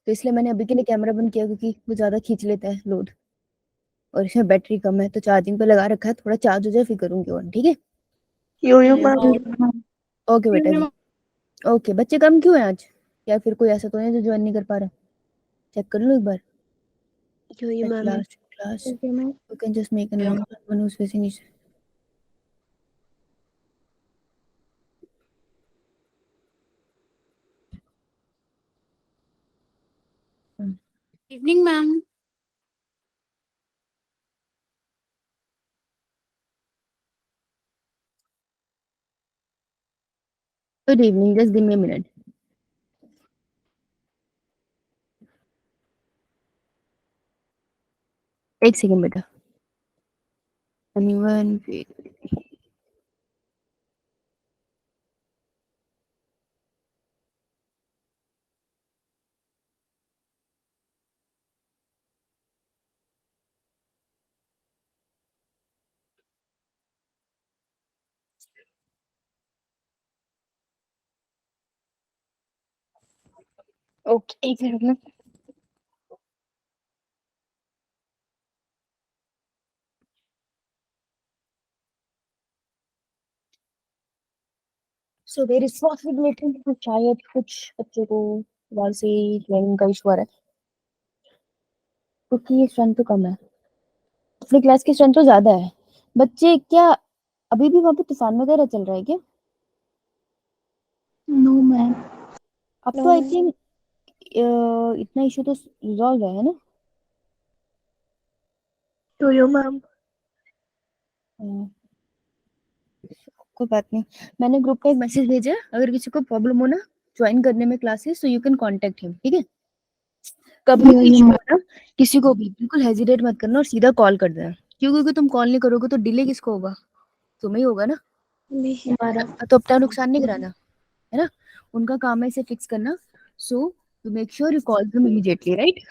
तो इसलिए मैंने अभी के लिए कैमरा बंद किया क्योंकि वो ज़्यादा खींच लेता है लोड, और इसमें बैटरी कम है तो चार्जिंग पे लगा रखा है, थोड़ा चार्ज हो जाए फिर करूँगी ऑन, ठीक है? Yo ma'am. ओके बेटा जी, ओके। बच्चे कम क्यों हैं आज, या फिर कोई ऐसा तो नहीं जो ज्वाइन नहीं कर पा रहा? चेक कर लो एक बार। यो ma'am. Class, you can just make a note of one who's facing each. Evening, ma'am. Good evening, just give me a minute. एक सेकंड बेटा। Anyone? ओके, एक मिनट ना। सो देयर इज पॉसिबिलिटी कि शायद कुछ बच्चों को वहां से ज्वाइनिंग का इशू आ रहा है, क्योंकि ये स्ट्रेंथ तो कम है, अपनी क्लास की स्ट्रेंथ तो ज्यादा है। बच्चे क्या अभी भी वहाँ पे तूफान वगैरह चल रहा है क्या? No ma'am. अब तो आई थिंक इतना इशू तो रिजॉल्व है ना? Yo ma'am. कोई बात नहीं, मैंने ग्रुप पे एक मैसेज भेजा है, अगर किसी को प्रॉब्लम हो ना ज्वाइन करने में क्लासेस, तो यू कैन कांटेक्ट हिम, ठीक है? कभी भी इशू हो ना, किसी को भी बिल्कुल हेजिटेट मत करना और सीधा कॉल कर देना, क्योंकि तुम कॉल नहीं करोगे तो डिले किसको होगा? तुम्हें ही होगा ना, तो अपना नुकसान नहीं कराना, है ना? उनका काम है इसे फिक्स करना, so to make sure you call them immediately, right?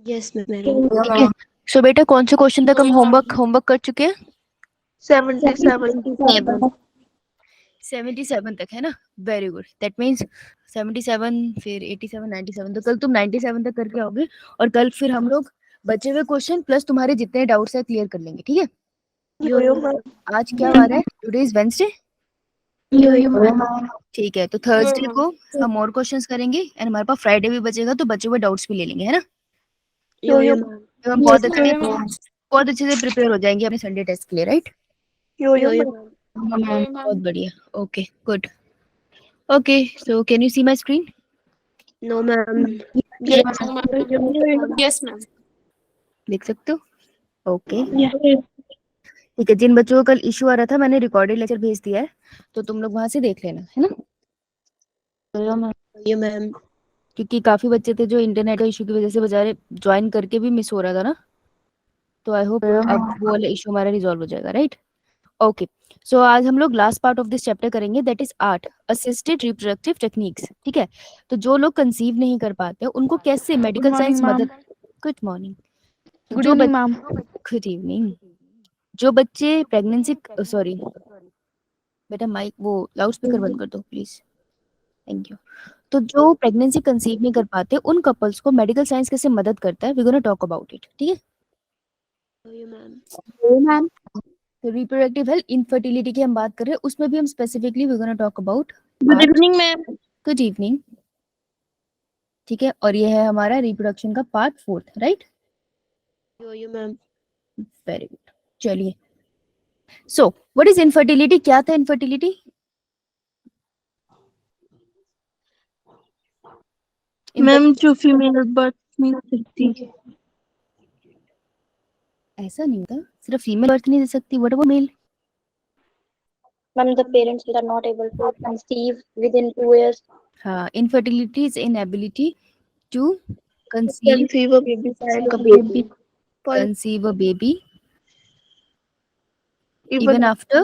Yes ma'am. ठीक है। सो बेटा कौन से क्वेश्चन तक हम होमवर्क कर चुके हैं? 77। 77 तक है ना? वेरी गुड, दैट मीन्स 77 फिर 87 97, तो कल तुम 97 तक करके आओगे, और कल फिर हम लोग बचे हुए क्वेश्चन प्लस तुम्हारे जितने डाउट्स है क्लियर कर लेंगे, ठीक है? Yo ma'am. आज क्या वार है? Today is Wednesday. Yo ma'am. ठीक है, तो थर्सडे को हम और क्वेश्चंस करेंगे, एंड हमारे पास फ्राइडे भी बचेगा तो बचे हुए डाउट्स भी ले लेंगे, है ना? Yo ma'am. तो हम बहुत अच्छे से प्रिपेयर हो जाएंगे अपने संडे टेस्ट के लिए, राइट? Yo ma'am. बहुत बढ़िया, okay good. Okay, so can you see my screen? No ma'am. Yes, ma'am. देख सकते हो? ओके, ठीक है। जिन बच्चों को कल इशू आ रहा था मैंने रिकॉर्डेड लेक्चर भेज दिया है, तो तुम लोग वहां से देख लेना, है ना? Yo ma'am. क्योंकि काफी बच्चे थे जो इंटरनेट इशू की वजह से बेचारे ज्वाइन करके भी मिस हो रहा था ना, तो आई होप अब वो वाला इशू हमारा रिजॉल्व हो जाएगा, राइट? ओके, सो आज हम लोग last part of this chapter करेंगे, that is 8 assisted reproductive techniques, ठीक है? तो जो लोग कंसीव नहीं कर पाते उनको कैसे मेडिकल साइंस मदद। Good morning. Good evening ma'am. Good evening. जो बच्चे प्रेगनेंसी, सॉरी बेटा माइक वो लाउड स्पीकर बंद कर दो प्लीज, थैंक यू। तो जो प्रेगनेंसी कंसीव नहीं कर पाते उन कपल्स को मेडिकल साइंस कैसे मदद करता है, we gonna talk about it, ठीक है? Yo ma'am. मैम, तो रिप्रोडक्टिव हेल्थ इनफर्टिलिटी की हम बात कर रहे हैं, उसमें भी हम specifically we gonna talk about. Good evening ma'am. Good evening, ठीक है। और ये है हमारा रिप्रोडक्शन का part 4, right? Yo ma'am. Very good, चलिए। So what is infertility? क्या था इनफर्टिलिटी? मैम जो फीमेल बर्थ नहीं सकती। ऐसा नहीं होता, सिर्फ फीमेल बर्थ नहीं दे सकती, what about male? When the parents are not able to conceive within 2 years. हाँ, infertility is inability to conceive Conceive a baby child. conceive a baby Even even after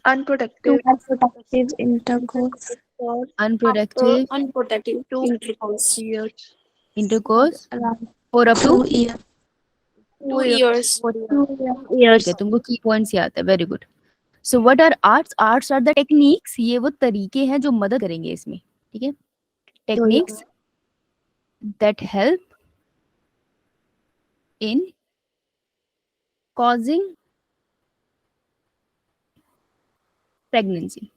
unprotected intercourse for unprotected Unprotected 2 intercourse. years. intercourse Around for up to 2 years. 2 years. 2 ठीक years. है, तुमको की points याद है, very good. So what are ARTs? ARTs are the techniques, ये वो तरीके हैं जो मदद करेंगे इसमें, ठीक है? Techniques that help in causing pregnancy,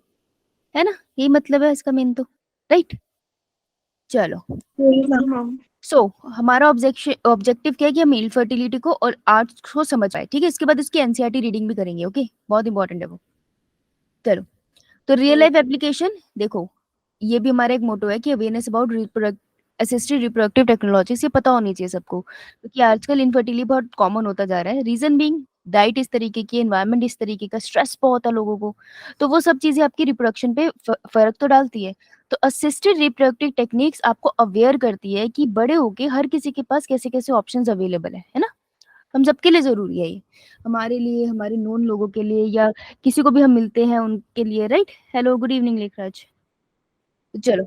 है ना? यही मतलब है इसका मेन तो, राइट? चलो, ma'am. सो हमारा ऑब्जेक्टिव क्या है कि हम मेल फर्टिलिटी को और आर्ट्स को समझ पाए, ठीक है? इसके बाद इसकी एनसीईआरटी रीडिंग भी करेंगे, ओके? बहुत इंपॉर्टेंट है वो। चलो, तो रियल लाइफ एप्लीकेशन देखो, ये भी हमारा एक मोटो है कि awareness about assisted reproductive technologies, ये पता होनी चाहिए सबको, क्योंकि आजकल इनफर्टिलिटी बहुत कॉमन होता जा रहा है। रीजन बीइंग डाइट इस तरीके की, एनवायरनमेंट इस तरीके का, स्ट्रेस बहुत है लोगों को, तो वो सब चीजें आपकी रिप्रोडक्शन पे फर्क तो डालती है। तो असिस्टेड रिप्रोडक्टिव टेक्निक्स आपको अवेयर करती है कि बड़े होके हर किसी के पास कैसे कैसे ऑप्शंस अवेलेबल है ना? हम सबके लिए जरूरी है ये, हमारे लिए, हमारे नोन लोगों के लिए, या किसी को भी हम मिलते हैं उनके लिए, right? Hello, good evening Lekhraj. चलो,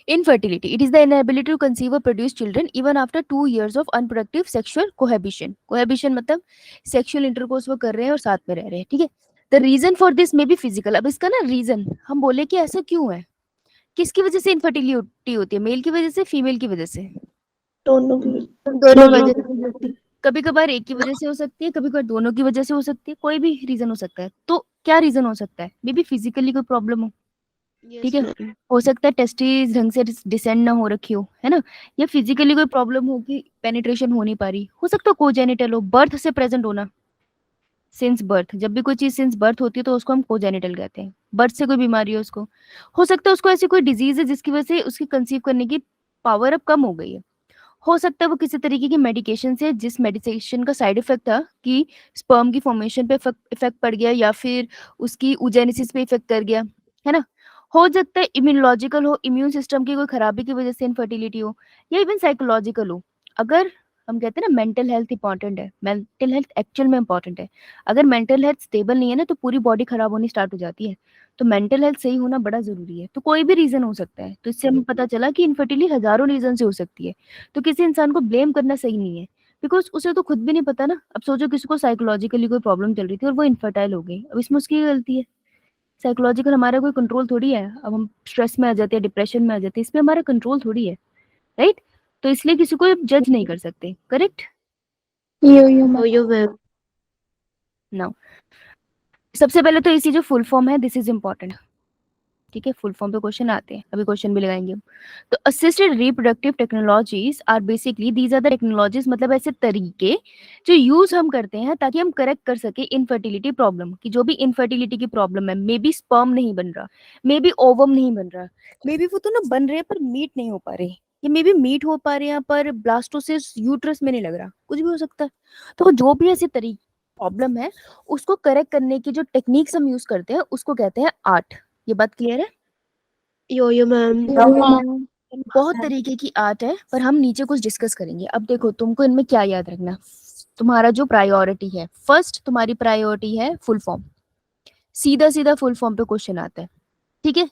infertility, it is the inability to conceive or produce children even after 2 years of unproductive sexual cohabitation मतलब sexual intercourse वो कर रहे हैं और साथ में रह रहे हैं, ठीक है? the reason for this may be physical। अब इसका ना रीजन हम बोले कि ऐसा क्यों है, किसकी वजह से इनफर्टिलिटी होती है, मेल की वजह से, फीमेल की वजह से? दोनों की दोनों वजह से, कभी कभार एक की वजह से हो सकती है, कभी कभार दोनों की वजह से हो सकती है, कोई भी रीजन हो सकता है। तो क्या रीजन हो सकता है? मे बी फिजिकली कोई प्रॉब्लम हो, ठीक है? हो सकता है टेस्टिस ढंग से डिसेंड ना हो रखी हो, है ना? या फिजिकली कोई प्रॉब्लम हो कि पेनिट्रेशन हो नहीं पा रही, हो सकता है कोजेनिटल हो, बर्थ से प्रेजेंट होना, सिंस बर्थ, जब भी कोई चीज सिंस बर्थ होती है तो उसको हम कोजेनिटल कहते हैं। बर्थ से कोई बीमारी हो उसको, हो सकता है उसको ऐसी कोई डिजीज है जिसकी वजह से उसकी कंसीव करने की पावर अब कम हो गई है। हो सकता है वो किसी तरीके की मेडिकेशन से, जिस मेडिकेशन का साइड इफेक्ट था कि स्पर्म की फॉर्मेशन पे इफेक्ट पड़ गया, या फिर उसकी ऊजेनेसिस पे इफेक्ट कर गया, है ना? हो सकता है इम्यूनोलॉजिकल हो, इम्यून सिस्टम की कोई खराबी की वजह से इनफर्टिलिटी हो, या इवन साइकोलॉजिकल हो। अगर हम कहते हैं ना मेंटल हेल्थ इंपॉर्टेंट है, मेंटल हेल्थ एक्चुअल में इंपॉर्टेंट है। अगर मेंटल हेल्थ स्टेबल नहीं है ना तो पूरी बॉडी खराब होनी स्टार्ट हो जाती है। तो मेंटल हेल्थ सही होना बड़ा जरूरी है। तो कोई भी रीजन हो सकता है, तो इससे हमें पता चला कि इनफर्टिलिटी हजारों रीजन से हो सकती है। तो किसी इंसान को ब्लेम करना सही नहीं है, बिकॉज उसे तो खुद भी नहीं पता ना। अब सोचो किसी को साइकोलॉजिकली कोई प्रॉब्लम चल रही थी और वो इनफर्टाइल हो गई, अब इसमें उसकी गलती है? साइकोलॉजिकल हमारा कोई कंट्रोल थोड़ी है। अब हम स्ट्रेस में आ जाते हैं, डिप्रेशन में आ जाते हैं, इसमें हमारा कंट्रोल थोड़ी है, राइट? तो इसलिए किसी को जज नहीं कर सकते, करेक्ट? यो मैम। नाउ सबसे पहले तो इसी जो फुल फॉर्म है, दिस इज इंपॉर्टेंट, ठीक है? फुल फॉर्म पे क्वेश्चन आते हैं, अभी क्वेश्चन भी लगाएंगे हम। तो assisted reproductive technologies are basically, these are the technologies, मतलब ऐसे तरीके जो यूज हम करते हैं ताकि हम करेक्ट कर सके इनफर्टिलिटी प्रॉब्लम की। जो भी इनफर्टिलिटी की प्रॉब्लम है, मे बी स्पर्म नहीं बन रहा, मे बी ओवम नहीं बन रहा, मे बी वो तो ना बन रहे हैं पर मीट नहीं हो पा रहे, या मे बी मीट हो पा रहे हैं पर ब्लास्टोसिस यूट्रस में नहीं लग रहा, कुछ भी हो सकता है। तो जो भी ऐसे तरीके प्रॉब्लम है, उसको करेक्ट करने की जो टेक्निक्स हम यूज करते हैं उसको कहते हैं आर्ट। ये बात क्लियर है? Yo ma'am. बहुत तरीके की आर्ट है, पर हम नीचे कुछ डिस्कस करेंगे। अब देखो, तुमको इनमें क्या याद रखना, तुम्हारा जो प्रायोरिटी है, फर्स्ट तुम्हारी प्रायोरिटी है फुल फॉर्म, सीधा सीधा फुल फॉर्म पे क्वेश्चन आता है, ठीक है?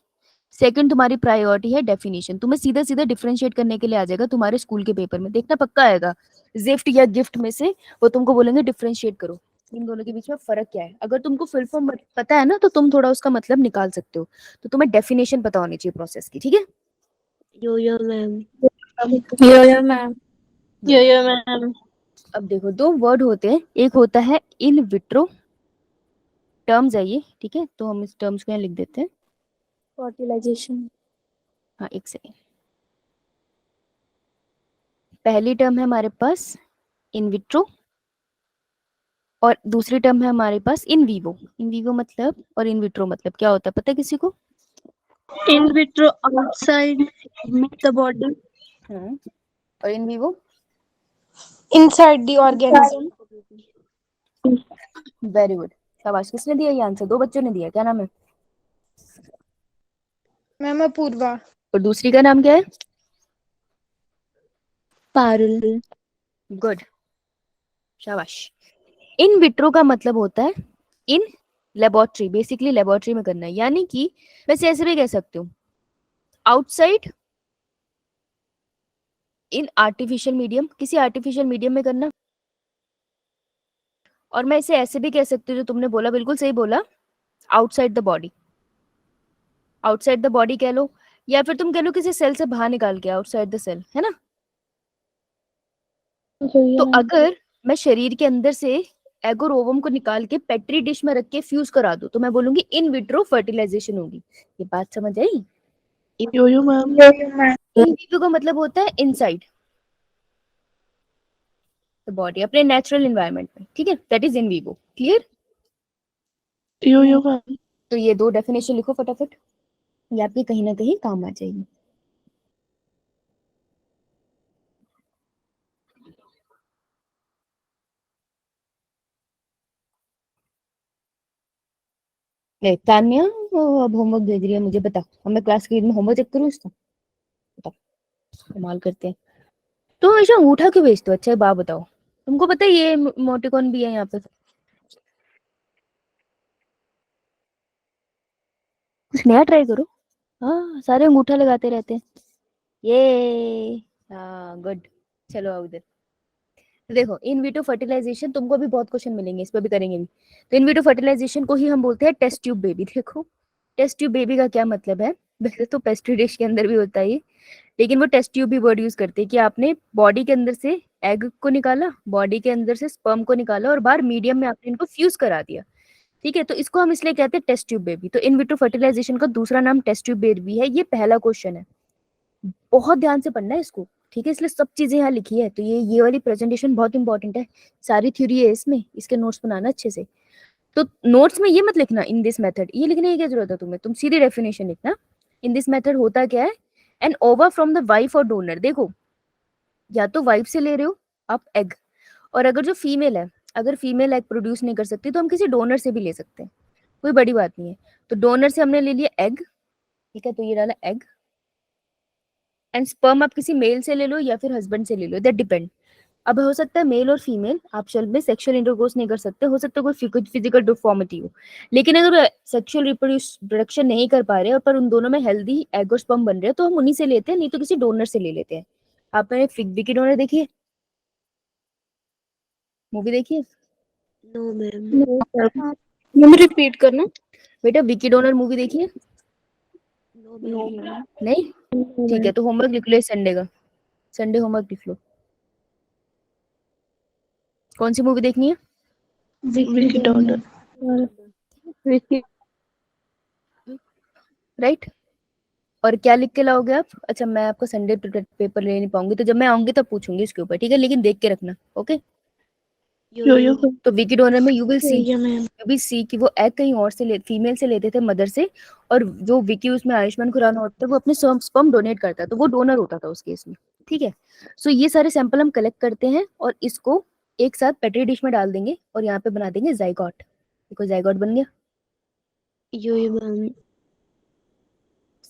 सेकंड तुम्हारी प्रायोरिटी है डेफिनेशन, तुम्हें सीधा सीधा डिफरेंशिएट करने के लिए आ जाएगा तुम्हारे स्कूल के पेपर में, देखना पक्का आएगा। जिफ्ट या गिफ्ट में से वो तुमको बोलेंगे डिफरेंशिएट करो, इन दोनों के बीच में फर्क क्या है। अगर तुमको फुल फॉर्म पता है ना तो तुम थोड़ा उसका मतलब निकाल सकते हो। तो तुम्हें डेफिनेशन पता होनी चाहिए प्रोसेस की, ठीक है? Yo ma'am. मैम। यो मैम। अब देखो, दो वर्ड होते हैं, एक होता है इन विट्रो, टर्म्स है ये, ठीक है? तो हम इस टर्म्स को यहाँ लिख देते हैं। फर्टिलाइजेशन। हाँ, एक सेकेंड। पहली टर्म है हमारे पास इन विट्रो, और दूसरी टर्म है हमारे पास इन वीवो। इन वीवो मतलब और इन विट्रो मतलब क्या होता है, पता है किसी को? In vitro outside the body. हाँ, और in vivo Inside the organism. Very good, शाबाश। किसने दिया ये आंसर? दो बच्चों ने दिया, क्या नाम है? मैम अपूर्वा। और दूसरी का नाम क्या है? पारुल। गुड, शाबाश। इन विट्रो का मतलब होता है इन लेबोरेटरी, बेसिकली लेबोरेटरी में करना है, यानी कि वैसे ऐसे भी कह सकते हो आउटसाइड इन आर्टिफिशियल मीडियम, किसी आर्टिफिशियल मीडियम में करना। और मैं इसे ऐसे भी कह सकती हूँ, जो तुमने बोला बिल्कुल सही बोला, outside the body. Outside the body कह लो, या फिर तुम कह लो किसी सेल से बाहर निकाल के आउटसाइड द सेल, है ना। तो अगर मैं शरीर के अंदर से एग और ओवम को निकाल के पेट्री डिश में रख के फ्यूज करा दूं तो मैं बोलूंगी इन विट्रो फर्टिलाइजेशन होगी। ये बात समझ आई। यो मैम। इन विवो का मतलब होता है इनसाइड द बॉडी, अपने नेचुरल एनवायरनमेंट में, ठीक है, that is in vivo. Clear. Yo ma'am. तो ये 2 डेफिनेशन लिखो फटाफट, ये आपके कहीं ना कहीं काम आ जाएगी। तान्या अब होमवर्क भेज रही है मुझे, बता अब मैं क्लास के में होमवर्क चेक करूँ इसका, बता। कमाल करते हैं। तो हमेशा अंगूठा क्यों भेजते हो? अच्छा एक बात बताओ, तुमको पता है ये मोटिकॉन भी है यहाँ पे, कुछ नया ट्राई करो। हाँ सारे अंगूठा लगाते रहते हैं। ये हाँ गुड। चलो आओ उधर। तो देखो इन विट्रो फर्टिलाइजेशन, तुमको भी बहुत क्वेश्चन मिलेंगे, इस पर भी करेंगे भी। तो इन विट्रो फर्टिलाइजेशन को ही हम बोलते हैं टेस्ट ट्यूब बेबी। देखो टेस्ट ट्यूब बेबी का क्या मतलब है, वैसे तो पेस्ट्री डिश के अंदर भी होता है ये, लेकिन वो टेस्ट ट्यूब भी वर्ड यूज करते हैं कि आपने बॉडी के अंदर से एग को निकाला, बॉडी के अंदर से स्पर्म को निकाला और बाहर मीडियम में आपने इनको फ्यूज करा दिया, ठीक है। तो इसको हम इसलिए कहते हैं टेस्ट ट्यूब बेबी। तो इन विट्रो फर्टिलाइजेशन का दूसरा नाम टेस्ट ट्यूब बेबी है। ये पहला क्वेश्चन है, बहुत ध्यान से पढ़ना है इसको, ठीक है, इसलिए सब चीजें यहाँ लिखी है। तो ये वाली प्रेजेंटेशन बहुत इंपॉर्टेंट है, सारी थ्योरी है इसमें, इसके नोट्स बनाना अच्छे से। तो नोट्स में ये मत लिखना इन दिस मेथड, ये लिखने की क्या जरूरत है तुम्हें, तुम सीधी डेफिनेशन लिखना। इन दिस मेथड होता क्या है, एन ओवा फ्रॉम द वाइफ और डोनर। देखो या तो वाइफ से ले रहे हो आप एग, और अगर जो फीमेल है, अगर फीमेल एग प्रोड्यूस नहीं कर सकती तो हम किसी डोनर से भी ले सकते हैं, कोई बड़ी बात नहीं है। तो डोनर से हमने ले लिया एग, ठीक है, तो ये डाला एग, एंड स्पर्म आप किसी मेल से ले लो या फिर हस्बैंड से ले लो, दैट डिपेंड। अब हो सकता है मेल और फीमेल आपस में सेक्सुअल इंटरकोर्स नहीं कर सकते, हो सकता है कोई फिजिकल डिफॉर्मिटी हो, लेकिन अगर सेक्सुअल रिप्रोडक्शन नहीं कर पा रहे और पर उन दोनों में हेल्दी एग और स्पर्म बन रहे हैं तो हम उन्हीं से लेते हैं, नहीं तो किसी डोनर से ले लेते हैं। आपने विकी डोनर देखी है, मूवी देखी है? No ma'am. मैम रिपीट करना। बेटा विकी डोनर मूवी देखी है? No ma'am. नहीं, ठीक है, तो होमवर्क लिख लो संडे का, संडे होमवर्क लिख लो। कौन सी मूवी देखनी है? विकी डॉनर। राइट। और क्या लिख के लाओगे आप? अच्छा मैं आपका संडे पेपर ले नहीं पाऊंगी, तो जब मैं आऊंगी तब पूछूंगी इसके ऊपर, ठीक है, लेकिन देख के रखना, ओके। यो। तो विकी डोनर में यू विल मैम। सी कि वो एग कहीं और से फीमेल से लेते थे, मदर से, और जो विकी उसमें आयुष्मान खुराना होता है वो अपने स्पर्म डोनेट करता है, तो वो डोनर होता था उस केस में, ठीक है। सो ये सारे सैंपल हम कलेक्ट करते हैं और इसको एक साथ पेट्री डिश में डाल देंगे और यहाँ पे बना देंगे जाइगोट। देखो जाइगोट बन गया। यो मैम।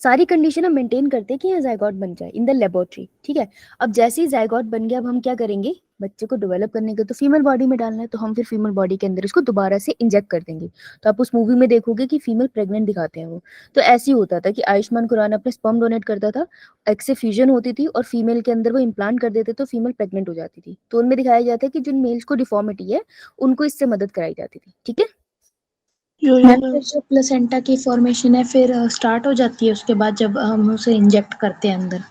सारी कंडीशन हम मेंटेन करते हैं कि यहाँ जाइगोट बन जाए इन द लेबोरेटरी, ठीक है। अब जैसे ही जाइगोट बन गया, अब हम क्या करेंगे, बच्चे को डेवलप करने के तो फीमेल बॉडी में डालना है, तो हम फिर फीमेल बॉडी के अंदर इसको दोबारा से इंजेक्ट कर देंगे। तो आप उस मूवी में देखोगे कि फीमेल प्रेग्नेंट दिखाते हैं वो। तो ऐसे ही होता था कि आयुष्मान खुराना अपने स्पर्म डोनेट करता था, एग से फ्यूजन होती थी और फीमेल के अंदर वो इम्प्लांट कर देते, तो फीमेल प्रेग्नेंट हो जाती थी। तो उनमें दिखाया जाता है कि जिन मेल्स को डिफॉर्मिटी है उनको इससे मदद कराई जाती थी, ठीक है। मैम फिर जो प्लेसेंटा की फॉर्मेशन है फिर स्टार्ट हो जाती है उसके बाद जब हम उसे इंजेक्ट करते हैं अंदर।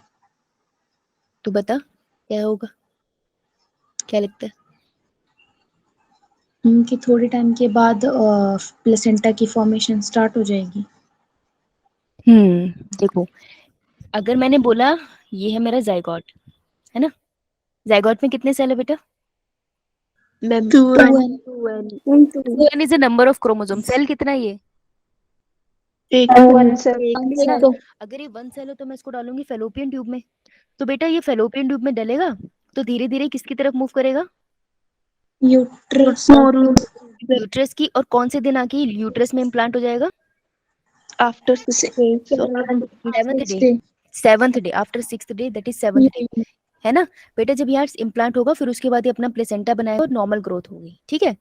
तो बता क्या होगा, क्या लगता है? कि थोड़े टाइम के बाद प्लेसेंटा की फॉर्मेशन स्टार्ट हो जाएगी। देखो अगर मैंने बोला ये है मेरा जाइगोट, है ना, जाइगोट में कितने सेल है बेटा? Ma'am 2n is the number of chromosome. Cell कितना है ये? एक है ना? अगर ये 1 सेल है तो मैं इसको डालूंगी फेलोपियन ट्यूब में, तो बेटा ये फेलोपियन ट्यूब में डलेगा तो धीरे धीरे किसकी तरफ मूव करेगा? यूट्रस यूट्रस की। और कौन से दिन आके यूट्रस में इम्प्लांट हो जाएगा? After 7th day after 6th day, that is 7th day, है ना। बेटा जब यार इम्प्लांट होगा फिर उसके बाद ये अपना प्लेसेंटा बनाएगा और नॉर्मल ग्रोथ होगी, ठीक है।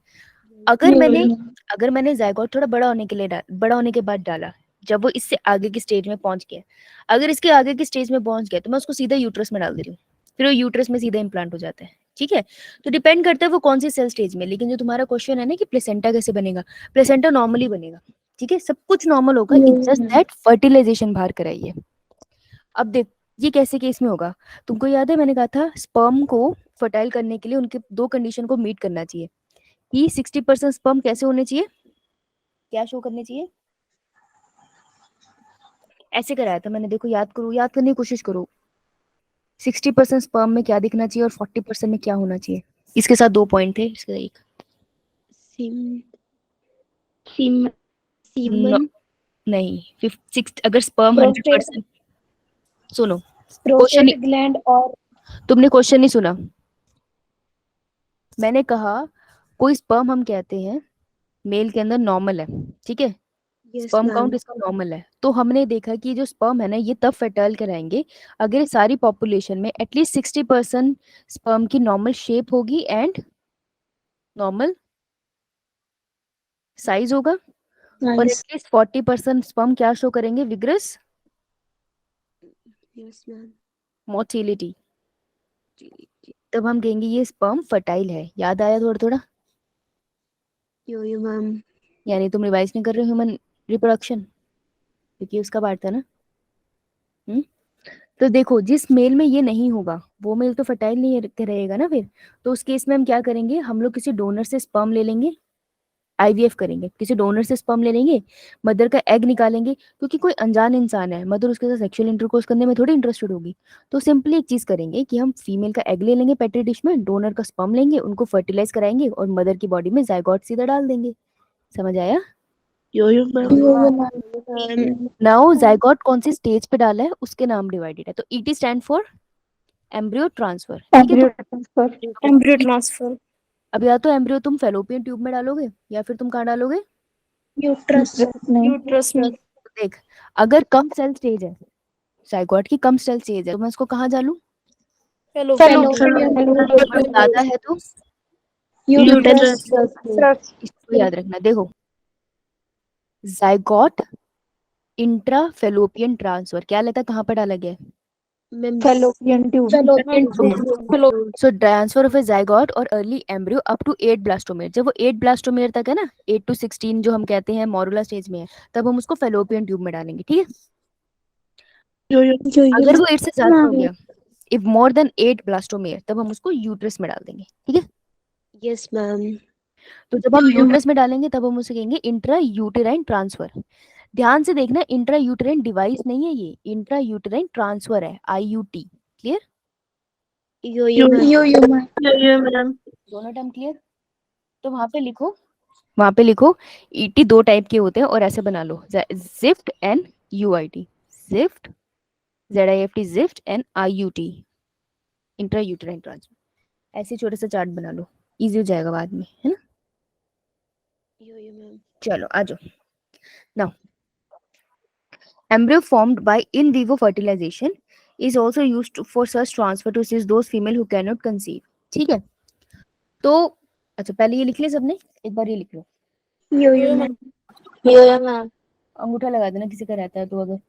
अगर मैंने जाइगोट थोड़ा बड़ा होने के लिए बड़ा होने के बाद डाला, जब वो इससे आगे की स्टेज में पहुंच गया, अगर इसके आगे की स्टेज में पहुंच गया तो मैं उसको सीधा यूट्रस में डाल दे रही हूँ, फिर वो यूट्रस में सीधा इम्प्लांट हो जाता है, ठीक है। तो डिपेंड करता है वो कौन सी सेल स्टेज में। लेकिन जो तुम्हारा क्वेश्चन है ना कि प्लेसेंटा कैसे बनेगा, प्लेसेंटा नॉर्मली बनेगा, ठीक है, सब कुछ नॉर्मल होगा, इट्स जस्ट दैट फर्टिलाइजेशन बाहर कराइए। अब देख ये कैसे केस में होगा, तुमको याद है मैंने कहा था स्पर्म को फर्टाइल करने के लिए उनके दो कंडीशन को मीट करना चाहिए कि 60% स्पर्म कैसे होने चाहिए, क्या शो करने चाहिए, ऐसे कराया था मैंने, देखो याद करो, याद करने की कोशिश करो। 60% स्पर्म में क्या दिखना चाहिए और 40% में क्या होना चाहिए। इसके साथ 2 पॉइंट थे, इसके एक सीम सीम न, सीमन नहीं 6 अगर स्पर्म 100%, सुनो क्वेश्चन, प्रोस्टेट ग्लैंड और तुमने क्वेश्चन नहीं सुना। मैंने कहा कोई स्पर्म हम कहते हैं मेल के अंदर नॉर्मल है, ठीक है, यस स्पर्म मैम काउंट इसका नॉर्मल है, तो हमने देखा कि जो स्पर्म है ना ये तब फर्टाइल कराएंगे अगर सारी पॉपुलेशन में एटलीस्ट 60% स्पर्म की नॉर्मल शेप होगी एंड नॉर्मल साइज होगा, और एटलीस्ट 40% स्पर्म क्या शो करेंगे, विग्रस यस मैम मोटिलिटी, जी तब हम कहेंगे ये स्पर्म फर्टाइल है। याद आया थोड़ा थोड़ा, यो मैम यानी तुम रिवाइज नहीं कर रहे हो ह्यूमन रिप्रोडक्शन, क्योंकि उसका पार्ट था ना। तो देखो जिस मेल में ये नहीं होगा वो मेल तो फर्टाइल नहीं रहेगा ना फिर, तो उस केस में हम क्या करेंगे, हम लोग किसी डोनर से स्पर्म ले लेंगे, आईवीएफ करेंगे, किसी डोनर से स्पर्म ले लेंगे, मदर का एग निकालेंगे, क्योंकि कोई अनजान इंसान है, मदर उसके साथ सेक्सुअल इंटरकोर्स करने में थोड़ी इंटरेस्टेड होगी, तो सिंपली एक चीज करेंगे कि हम फीमेल का एग ले लेंगे पेट्री डिश में, डोनर का स्पर्म लेंगे, उनको फर्टिलाइज कराएंगे और मदर की बॉडी में जायगोट सीधा डाल देंगे। समझ आया? यो मैम नाउ जायगोट कौन सी स्टेज पे डाला है उसके नाम डिवाइडेड है, तो ET stand for embryo transfer, ठीक है। एम्ब्रियो ट्रांसफर अब या तो एम्ब्रियो तुम फेलोपियन ट्यूब में डालोगे या फिर तुम कहाँ डालोगे, यूट्रस यूट्रस में देख अगर कम सेल स्टेज है, जायगोट की कम सेल स्टेज है, तो मैं इसको कहाँ डालूं, और ज्यादा है तो यूट्रस इसको याद रखना। देखो जायगोट इंट्रा फेलोपियन ट्रांसफर क्या लेता है, कहाँ पर डाला गया है, ma'am so transfer of A zygote और अर्ली एम्ब्रियो अप टू 8 ब्लास्टोमेर, जब वो 8 ब्लास्टोमेर तक है ना, 8 to 16 जो हम कहते हैं मोरुला स्टेज में है, तब हम उसको फेलोपियन ट्यूब में डालेंगे, ठीक है। अगर वो 8 से ज्यादा हो गया, इफ मोर देन 8 ब्लास्टोमेर, तब हम उसको यूट्रस में डाल देंगे, ठीक है। यस मैम तो जब हम यूट्रस में डालेंगे तब हम उसे कहेंगे इंट्रा यूटेराइन ट्रांसफर। ध्यान से देखना, इंट्रा यूटेराइन डिवाइस नहीं है, ये इंट्रा यूटेराइन ट्रांसफर है, IUT। क्लियर? यो मैम दोनों टर्म क्लियर? तो वहां पे लिखो ईटी 2 टाइप के होते हैं और ऐसे बना लो, ZIFT and UIT, ZIFT ZIFT ZIFT and IUT intrauterine transfer, ऐसे छोटे सा चार्ट बना लो, इजी हो जाएगा बाद में, है ना। यो मैम चलो आ जाओ। Now embryo formed by in vivo fertilization is also used for such transfer to assist those female who cannot conceive, ठीक है। तो अच्छा पहले ये लिख ले सबने, एक बार ये लिख लो, यो मैम अंगूठा लगा देना किसी का रहता है तो, अगर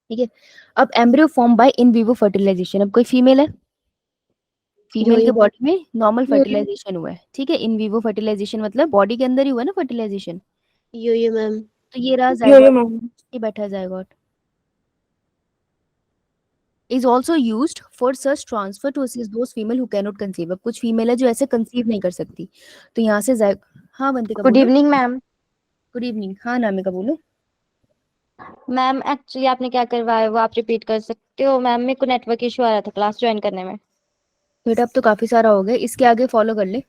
ठीक है। अब embryo form by in vivo fertilisation, अब कोई फीमेल है, फीमेल के बॉडी में नॉर्मल फर्टिलाइजेशन हुआ है, ठीक है। इन विवो फर्टिलाइजेशन मतलब बॉडी के अंदर ही हुआ है ना फर्टिलाइजेशन, यो मैम तो ये रहा जायगोट, ये बैठा zygote is also used for such transfer to assist those female who cannot conceive। अब कुछ फीमेल है जो ऐसे कंसीव नहीं कर सकती, तो यहाँ से हाँ वंतिका गुड बोलो। Evening ma'am. गुड इवनिंग, हाँ नामिका बोलो। मैम एक्चुअली आपने क्या करवाया वो आप रिपीट कर सकते हो। मैम मेरे को नेटवर्क इशू आ रहा था क्लास ज्वाइन करने में। बेटा अब तो काफी सारा हो गया, इसके आगे फॉलो कर ले,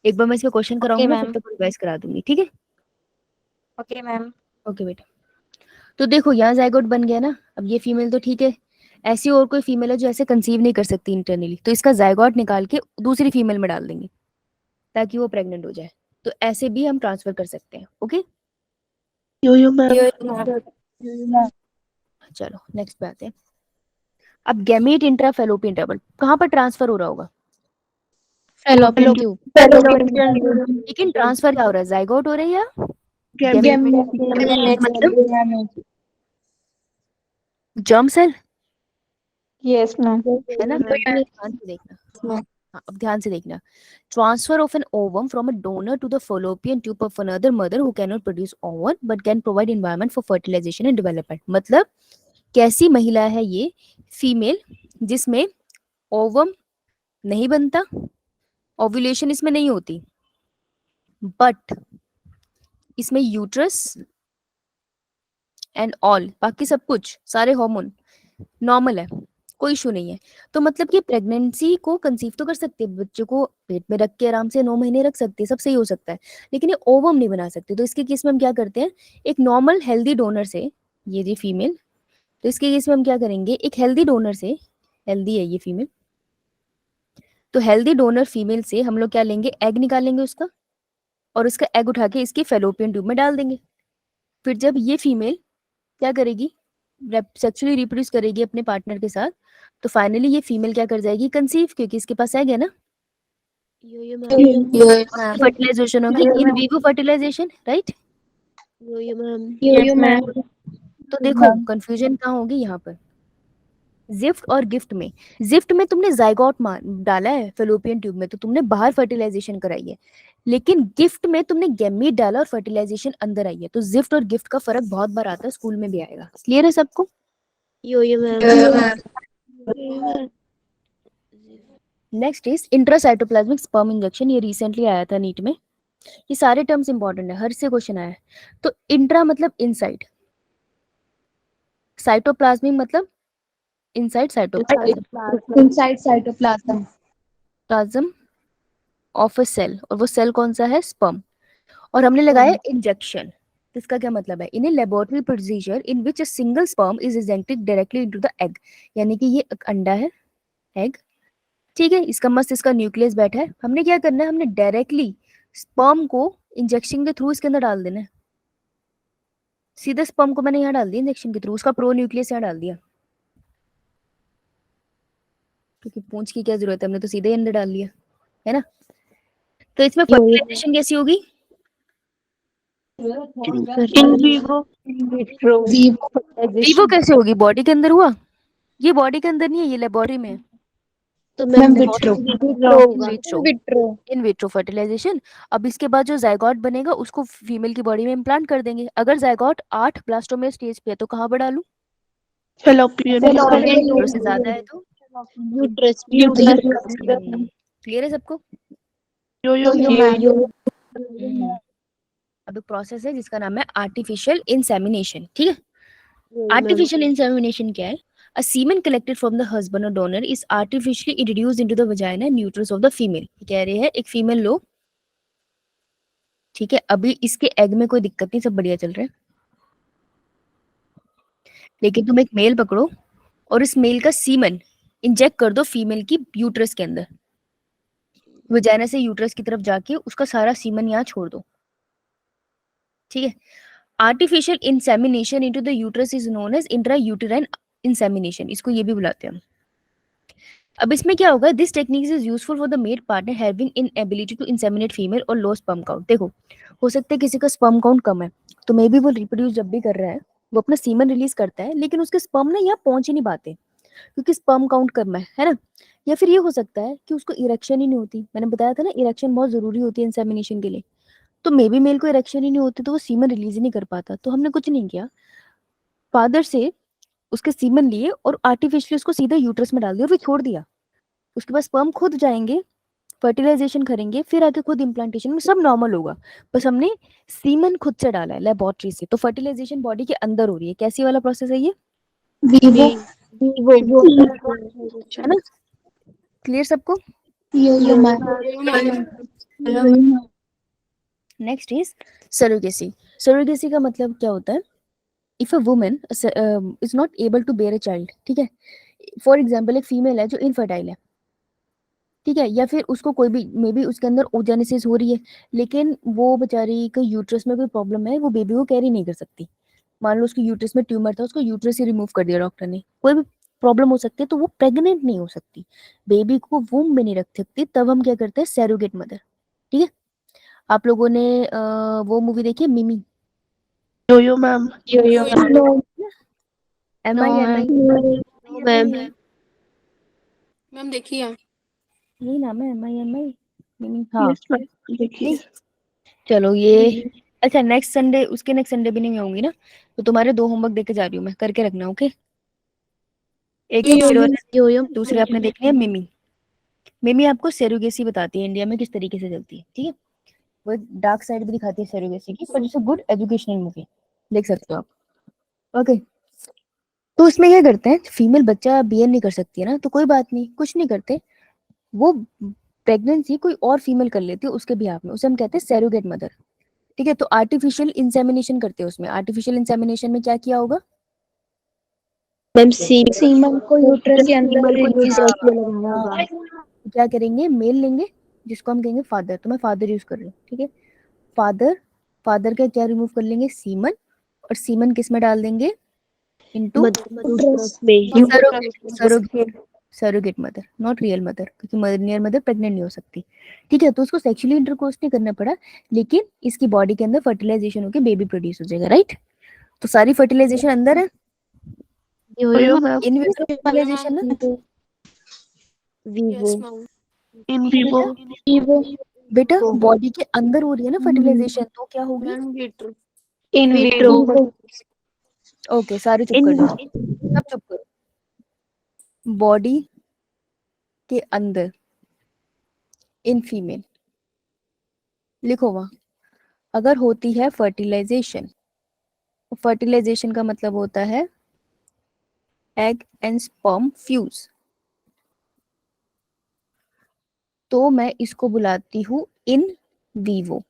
एक बार मैं इसका क्वेश्चन कराऊंगी ना फिर मैम तो रिवाइज करा दूंगी, ठीक है। Okay ma'am. ओके बेटा, तो देखो यहाँ जायगोट बन गया ना, अब ये फीमेल तो ठीक है, ऐसी और कोई फीमेल है जो ऐसे कंसीव नहीं कर सकती इंटरनली, तो इसका जायगोट निकाल के दूसरी फीमेल में डाल देंगे ताकि वो प्रेग्नेंट हो जाए, तो ऐसे भी हम ट्रांसफर कर सकते हैं, ओके। यो मैम चलो नेक्स्ट पे आते हैं। अब गैमेट इंट्रा फेलोपियन ट्यूब कहाँ पर ट्रांसफर हो रहा होगा, फेलोपियन ट्यूब। लेकिन ट्रांसफर क्या हो रहा है, जायगोट हो रहा है या मतलब जर्म सेल यस मैम। है ना? ध्यान से देखना। हाँ, अब ध्यान से देखना। Transfer of an ovum from a donor to the fallopian tube of another mother who cannot produce ovum but can provide environment for fertilization and development। मतलब कैसी महिला है ये फीमेल जिसमें ओवम नहीं बनता, ओव्यूलेशन इसमें नहीं होती, बट इसमें यूट्रस एंड ऑल बाकी सब कुछ सारे हार्मोन नॉर्मल है, कोई इशू नहीं है। तो मतलब कि प्रेगनेंसी को कंसीव तो कर सकते हैं, बच्चे को पेट में रख के आराम से 9 महीने रख सकते हैं, सब सही हो सकता है, लेकिन ये ओवम नहीं बना सकते। तो इसके केस में हम क्या करते हैं, एक नॉर्मल हेल्दी डोनर से, ये जी फीमेल, तो इसके केस में हम क्या करेंगे, एक हेल्दी डोनर से, हेल्दी है ये फीमेल, तो हेल्दी डोनर फीमेल से हम लोग क्या लेंगे, एग निकालेंगे उसका, और उसका एग उठा के इसकी फेलोपियन ट्यूब में डाल देंगे। फिर जब ये फीमेल क्या करेगी, सेक्सुअली रिप्रोड्यूस करेगी अपने पार्टनर के साथ, तो फाइनली ये फीमेल क्या कर जाएगी, कंसीव, क्योंकि इसके पास एग है ना, यो मैम। फर्टिलाइजेशन होगी, in vivo fertilisation, right? Yo ma'am. Ma'am. तो देखो कंफ्यूजन कहाँ होगी यहाँ पर, जिफ्ट और गिफ्ट में। जिफ्ट में तुमने जाइगोट डाला है फेलोपियन ट्यूब में, तो तुमने बाहर फर्टिलाइजेशन कराई है, लेकिन गिफ्ट में तुमने गैमीट डाला और फर्टिलाइजेशन अंदर आई है। तो जिफ्ट और गिफ्ट का फर्क बहुत बार आता है, स्कूल में भी आएगा। क्लियर है सबको? Yes ma'am. Next is intracytoplasmic sperm injection, ये रिसेंटली आया था नीट में। ये सारे टर्म्स इंपॉर्टेंट है, हर से क्वेश्चन आया है। तो इंट्रा मतलब इनसाइड, साइटोप्लाज्मिक मतलब inside cytoplasm inside cytoplasm of a cell, और वो सेल कौन सा है, स्पर्म। और हमने लगाया इंजेक्शन, इसका क्या मतलब है, in a laboratory procedure in which a single sperm is injected directly into the egg, यानी कि ये एक अंडा है, एग, ठीक है, इसका मस्त इसका न्यूक्लियस बैठा है, हमने क्या करना है, हमने डायरेक्टली स्पर्म को इंजेक्शन के थ्रू इसके अंदर डाल देना है। सीधे स्पर्म को मैंने यहाँ डाल दिया इंजेक्शन के थ्रू, उसका प्रो न्यूक्लियस यहाँ डाल दिया, क्योंकि पूंछ की क्या जरूरत है, हमने तो सीधे अंदर डाल लिया, है ना? तो इसमें फर्टिलाइजेशन कैसी होगी, इन विवो। वीवो कैसे होगी, बॉडी के अंदर हुआ, ये बॉडी के अंदर नहीं है, ये लेबोरेटरी में है। तो ma'am ma'am vitro in vitro fertilisation. अब इसके बाद जो जायगोट बनेगा उसको फीमेल की बॉडी में इम्प्लांट कर देंगे। अगर जायगोट 8 ब्लास्टोमेर स्टेज पे है तो कहाँ पर डालूं, फेलोपियन। यूट्रस से ज्यादा है तो यूट्रस। क्लियर है सबको? यो। अब एक प्रोसेस है जिसका नाम है आर्टिफिशियल इंसेमिनेशन, ठीक है? आर्टिफिशियल इंसेमिनेशन क्या है, a semen collected from the husband or donor is artificially introduced into the vagina and uterus of the female। कह रहे हैं एक फीमेल लो, ठीक है, अभी इसके एग में कोई दिक्कत नहीं, सब बढ़िया चल रहा है, लेकिन तुम एक मेल पकड़ो और इस मेल का सीमन इंजेक्ट कर दो फीमेल की यूट्रस के अंदर, वजाइना से यूट्रस की तरफ जाके उसका सारा सीमन यहाँ छोड़ दो, ठीक है? Artificial insemination into the uterus is known as intra uterine insemination, इसको ये भी बुलाते हैं हम। अब इसमें क्या होगा, this technique is useful for the male partner having inability to inseminate female और लो स्पर्म काउंट। देखो हो सकता है किसी का स्पर्म काउंट कम है, तो मे बी वो रिप्रोड्यूस जब भी कर रहा है वो अपना सीमन रिलीज करता है, लेकिन उसके स्पर्म ना यहाँ पहुंच ही नहीं पाते क्योंकि स्पर्म काउंट कम है ना? या फिर ये हो सकता है कि उसको इरेक्शन ही नहीं होती, मैंने बताया था ना इरेक्शन बहुत जरूरी होती है इंसेमिनेशन के लिए, तो मे बी मेल को इरेक्शन ही नहीं होती तो वो सीमन रिलीज ही नहीं कर पाता। तो हमने कुछ नहीं किया, फादर से उसके सीमन लिए और आर्टिफिशियली उसको सीधा यूट्रस में डाल दिया और फिर छोड़ दिया, उसके बाद स्पर्म खुद जाएंगे फर्टिलाइजेशन करेंगे, फिर आके खुद इम्प्लांटेशन में सब नॉर्मल होगा, बस हमने सीमन खुद से डाला है लेबोरेटरी से। तो फर्टिलाइजेशन बॉडी के अंदर हो रही है, कैसी वाला प्रोसेस है ये, वीवो है ना? क्लियर सबको? Yo next is surrogacy. Surrogacy का मतलब क्या होता है, if a woman is not able to bear a child, ठीक है, फॉर एग्जाम्पल एक फीमेल है जो इनफर्टाइल है, ठीक है, या फिर उसको कोई भी मे बी उसके अंदर ओजेनेसिस हो रही है, लेकिन वो बेचारी के यूट्रस में कोई प्रॉब्लम है, वो बेबी को कैरी नहीं कर सकती, मान लो उसके यूट्रस में ट्यूमर था, उसको यूट्रस ही रिमूव कर दिया डॉक्टर ने, कोई भी प्रॉब्लम हो सकती है, तो वो प्रेग्नेंट नहीं हो सकती, बेबी को वूम में नहीं रख सकती, तब हम क्या करते हैं, सैरोगेट मदर, ठीक है? आप लोगों ने वो मूवी देखी है मिमी, Yo-yo, ma'am. Yo-yo, ma'am. No, am No, I am ma'am. I No, ma'am. Ma'am देखिए यही नाम है एम आई हाँ Yes, ma'am. देखिए. नहीं चलो ये अच्छा नेक्स्ट संडे उसके नेक्स्ट संडे भी नहीं होंगी ना तो तुम्हारे 2 होमवर्क देके जा रही हूँ मैं करके रखना ओके एक Yo-yo. दूसरे आपने देख लिया मिमी मिमी आपको सेरोगेसी बताती है इंडिया में किस तरीके से चलती है ठीक है वो डार्क साइड भी दिखाती है सेरोगेसी की पर it's a good educational movie देख सकते हो आप ओके तो उसमें क्या करते हैं फीमेल बच्चा बीएन नहीं कर सकती है ना तो कोई बात नहीं कुछ नहीं करते वो प्रेगनेंसी कोई और फीमेल कर लेती है उसके बिहाफ में उसे हम कहते हैं सेरोगेट मदर ठीक है तो आर्टिफिशियल इंसेमिनेशन करते हैं उसमें आर्टिफिशियल इंसेमिनेशन में क्या किया होगा मैम सीमन को यूट्रस के अंदर रिलीज यूट्रस में लगाया होगा. तो क्या करेंगे मेल लेंगे जिसको हम कहेंगे फादर तो मैं फादर यूज कर रही हूँ ठीक है फादर फादर का क्या रिमूव कर लेंगे सीमन और सीमन किस में डाल देंगे इनटू यूट्रस में. Surrogate mother not real mother क्योंकि रियल मदर प्रेग्नेंट नहीं हो सकती ठीक है तो उसको सेक्सुअली इंटरकोर्स नहीं करना पड़ा लेकिन इसकी बॉडी के अंदर फर्टिलाइजेशन होकर बेबी प्रोड्यूस हो जाएगा राइट तो सारी फर्टिलाइजेशन अंदर है Yo-yo, ma'am. In vitro fertilisation ना Vivo. In vivo. बेटा बॉडी के अंदर हो रही है ना फर्टिलाइजेशन तो क्या होगी इन Vitro. ओके सारे चुप कर जाओ सब चुप करो बॉडी के अंदर इन फीमेल लिखो वहां अगर होती है फर्टिलाइजेशन फर्टिलाइजेशन का मतलब होता है एग एंड स्पर्म फ्यूज तो मैं इसको बुलाती हूं इन वीवो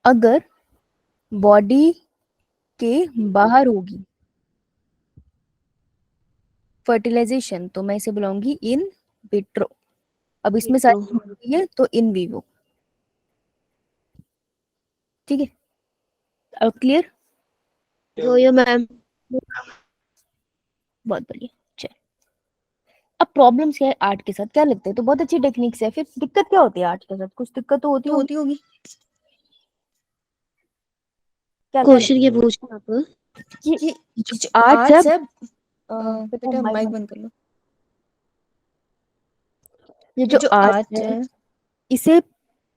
अगर बॉडी के बाहर होगी फर्टिलाइजेशन तो मैं इसे बुलाऊंगी इन विट्रो अब इसमें सारी होती है तो इन वीवो ठीक है अब क्लियर Yo-yo, ma'am. बहुत बढ़िया चल अब प्रॉब्लम्स क्या है आर्ट के साथ क्या लगता है तो बहुत अच्छी टेक्निक्स है फिर दिक्कत क्या होती है आर्ट के साथ कुछ दिक्कत तो होती होगी क्या क्वेश्चन ये पूछना आप. ये आर्ट है बेटा माइक बंद कर लो ये जो आर्ट है इसे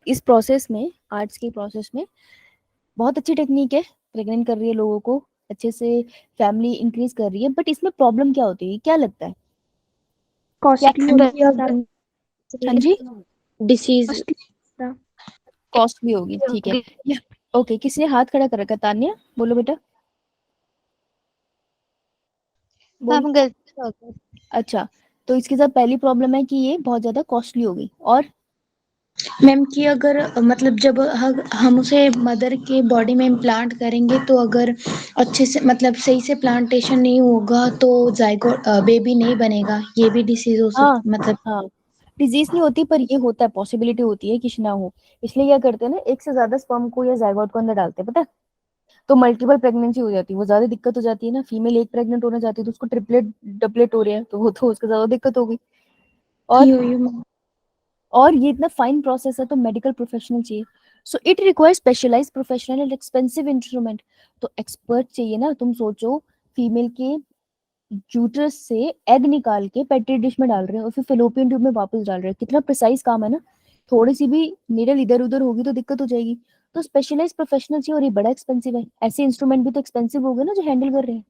इस प्रोसेस में आर्ट्स के प्रोसेस में बहुत अच्छी टेक्निक है प्रेग्नेंट कर रही है लोगों को अच्छे से फैमिली इंक्रीज कर रही है बट इसमें प्रॉब्लम क्या होती है क्या लगता है कॉस्टली होती है हाँ जी डिसीज. कॉस्टली होगी ठीक है ओके किसी ने हाथ खड़ा कर रखा है तान्या बोलो बेटा मैम गलती हो गई अच्छा तो इसके साथ पहली प्रॉब्लम है कि ये बहुत ज्यादा कॉस्टली होगी और मैम कि अगर मतलब जब हम उसे मदर के बॉडी में इम्प्लांट करेंगे तो अगर अच्छे से मतलब सही से प्लांटेशन नहीं होगा तो जाइगोट बेबी नहीं बनेगा ये भी डिसीज हो हाँ सकती मतलब हाँ डिजीज नहीं होती पर ये होता है पॉसिबिलिटी होती है कि ना हो इसलिए क्या करते हैं ना एक से ज्यादा स्पर्म को या जाइगोट को अंदर डालते हैं पता है तो मल्टीपल प्रेगनेंसी हो जाती है वो ज्यादा दिक्कत हो जाती है ना फीमेल एक प्रेग्नेंट होना चाहती है तो उसको ट्रिपलेट डबलेट हो रहा है तो वो तो उसको ज्यादा दिक्कत होगी और ये इतना फाइन प्रोसेस है तो मेडिकल प्रोफेशनल चाहिए so it requires specialised professional and expensive instrument तो एक्सपर्ट चाहिए ना तुम सोचो फीमेल के यूट्रस से एग निकाल के पेट्री डिश में डाल रहे हैं और फिर फेलोपियन ट्यूब में वापस डाल रहे हैं कितना प्रिसाइज काम है ना थोड़ी सी भी नीडल इधर उधर होगी तो दिक्कत हो जाएगी तो स्पेशलाइज प्रोफेशनल चाहिए और ये बड़ा एक्सपेंसिव है ऐसे इंस्ट्रूमेंट भी तो एक्सपेंसिव हो गए ना जो हैंडल कर रहे हैं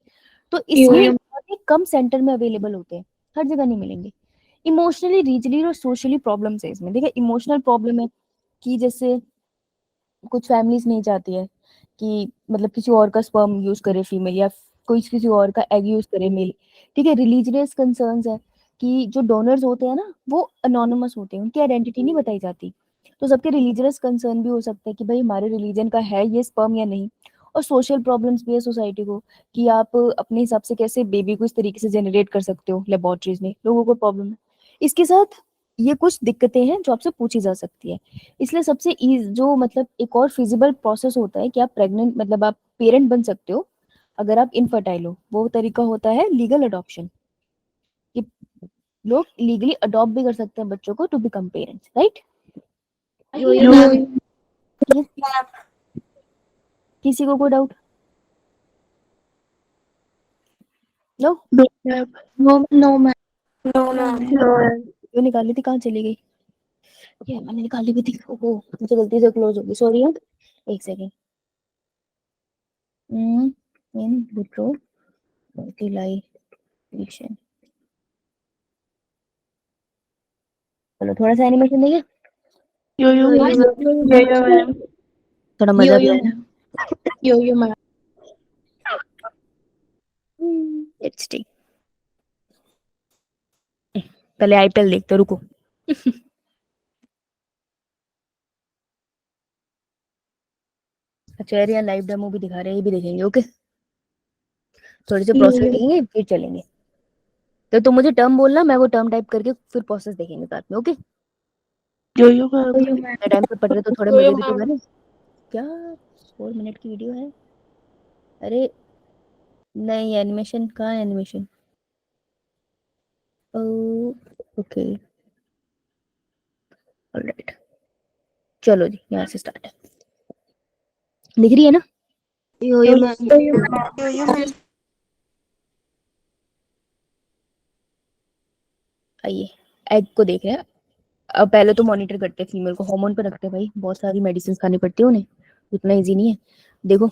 तो इसलिए बहुत ही कम सेंटर में अवेलेबल होते हैं हर जगह नहीं मिलेंगे इमोशनली रीजनली और सोशली प्रॉब्लम्स है इसमें देखिए इमोशनल प्रॉब्लम है कि जैसे कुछ फैमिलीज नहीं चाहती है कि मतलब किसी और का स्पर्म यूज करे फीमेल या कोई किसी और का एग यूज करे मेल ठीक है रिलीजियस कंसर्न्स है कि जो डोनर्स होते हैं ना वो अनोनिमस होते हैं उनकी आइडेंटिटी नहीं बताई जाती तो सबके रिलीजियस कंसर्न भी हो सकते हैं कि भाई हमारे रिलीजन का है ये स्पर्म या नहीं और सोशल प्रॉब्लम्स भी है सोसाइटी को कि आप अपने हिसाब से कैसे बेबी को इस तरीके से जनरेट कर सकते हो लेबोरेटरीज में लोगों को प्रॉब्लम है इसके साथ ये कुछ दिक्कतें हैं जो आपसे पूछी जा सकती है इसलिए सबसे जो मतलब एक और फिजिबल प्रोसेस होता है कि आप प्रेग्नेंट मतलब आप पेरेंट बन सकते हो अगर आप इनफर्टाइल हो वो तरीका होता है लीगल अडॉप्शन कि लोग लीगली अडॉप्ट भी कर सकते हैं बच्चों को to become parents right Yo-yo, ma'am. किसी को कोई डाउट? No no ma'am. जो निकाली थी कहाँ चली गई? ये मैंने निकाली भी थी। ओहो मुझे गलती से क्लोज हो गई, सॉरी। एक सेकेंड। इन विट्रो फर्टिलाइजेशन। चलो थोड़ा सा एनिमेशन देखिए, यो मैम। थोड़ा मजा भी आएगा। यो मैम। Let's see. पहले आईपीएल देखते, रुको। अच्छा यार, यहाँ लाइव डेमो भी दिखा रहे हैं, ये भी देखेंगे। ओके, थोड़ी सी प्रोसेस देखेंगे फिर चलेंगे। तो तुम मुझे टर्म बोलना, मैं वो टर्म टाइप करके फिर प्रोसेस देखेंगे साथ में। ओके, यो मैम। टाइम पे पढ़ रहे तो थोड़े मजे भी तो करें। क्या 4 मिनट की वीडियो है? अरे नहीं, एनिमेशन कहाँ है? Animation okay, alright. चलो जी, यहाँ से स्टार्ट है। दिख रही है ना? Yo ma'am. आइए, एग को देख रहे हैं। अब पहले तो मॉनिटर करते हैं, फीमेल को हार्मोन पे रखते हैं भाई, बहुत सारी मेडिसिन खानी पड़ती है उन्हें, उतना इजी नहीं है। देखो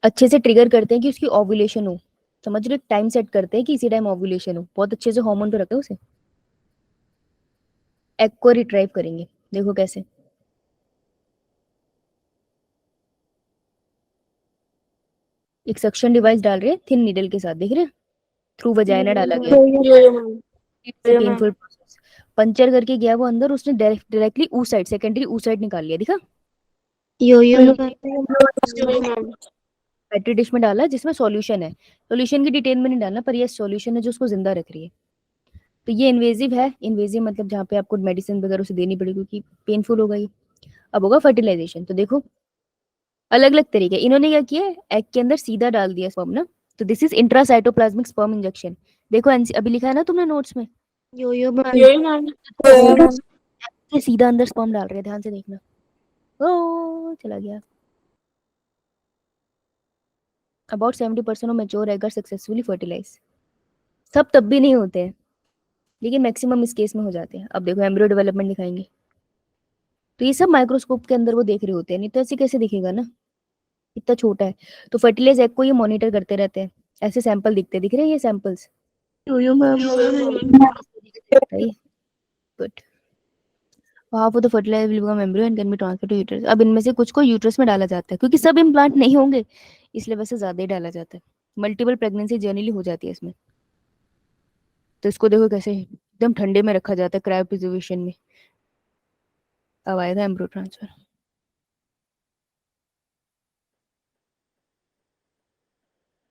अच्छे से ट्रिगर करते हैं कि उसकी ओव्यूलेशन हो, समझ रहे? टाइम सेट करते हैं कि इसी टाइम ओव्यूलेशन हो, बहुत अच्छे से हार्मोन पे रखते हैं उसे। एग को रिट्राइव करेंगे, देखो कैसे। एक सक्शन डिवाइस डाल रहे हैं थिन नीडल के साथ, देख रहे हैं? थ्रू वजाइना डाला गया है। Painful process. पंचर करके गया वो अंदर, उसने डायरेक्टली ऊ साइड, सेकेंडरी ऊ साइड निकाल लिया, दिखा? यो मैम। पेट्री डिश में डाला जिसमें सॉल्यूशन है। सॉल्यूशन की डिटेल में नहीं डालना, पर ये सॉल्यूशन है जो उसको जिंदा रख रही है। तो ये इन्वेजिव है। इन्वेजिव मतलब जहाँ पे आपको मेडिसिन वगैरह उसे देनी पड़ेगी क्योंकि पेनफुल होगा ये। अब होगा फर्टिलाइजेशन। तो देखो अलग अलग तरीके, इन्होंने क्या किया, एग के अंदर सीधा डाल दिया स्पर्म ना, तो this is intracytoplasmic sperm injection. देखो अभी लिखा है ना तुमने नोट्स में, यो मैम। ये सीधा अंदर स्पर्म डाल रहे हैं, ध्यान से देखना। ओ चला गया। About 70% of mature egg are successfully fertilise. सब तब भी नहीं होते हैं, लेकिन मैक्सिमम इस केस में हो जाते हैं। अब देखो एम्ब्रियो डेवलपमेंट दिखाएंगे, तो ये सब माइक्रोस्कोप के अंदर वो देख रहे होते हैं, नहीं तो ऐसे कैसे दिखेगा ना, इतना छोटा है। तो फर्टिलाइज एग को ये मॉनिटर करते रहते हैं, ऐसे सैंपल दिखते हैं, दिख रहे हैं ये samples? Yo ma'am. Good. half of the fertilizer will become embryo and can be transferred to uterus. अब इनमें से कुछ को यूट्रस में डाला जाता है, क्योंकि सब इम्प्लांट नहीं होंगे इसलिए वैसे ज्यादा ही डाला जाता है। मल्टीपल प्रेगनेंसी जर्नीली हो जाती है इसमें। तो इसको देखो कैसे एकदम ठंडे में रखा जाता है, क्रायो प्रिजर्वेशन में। अब आएगा एम्ब्रो transfer.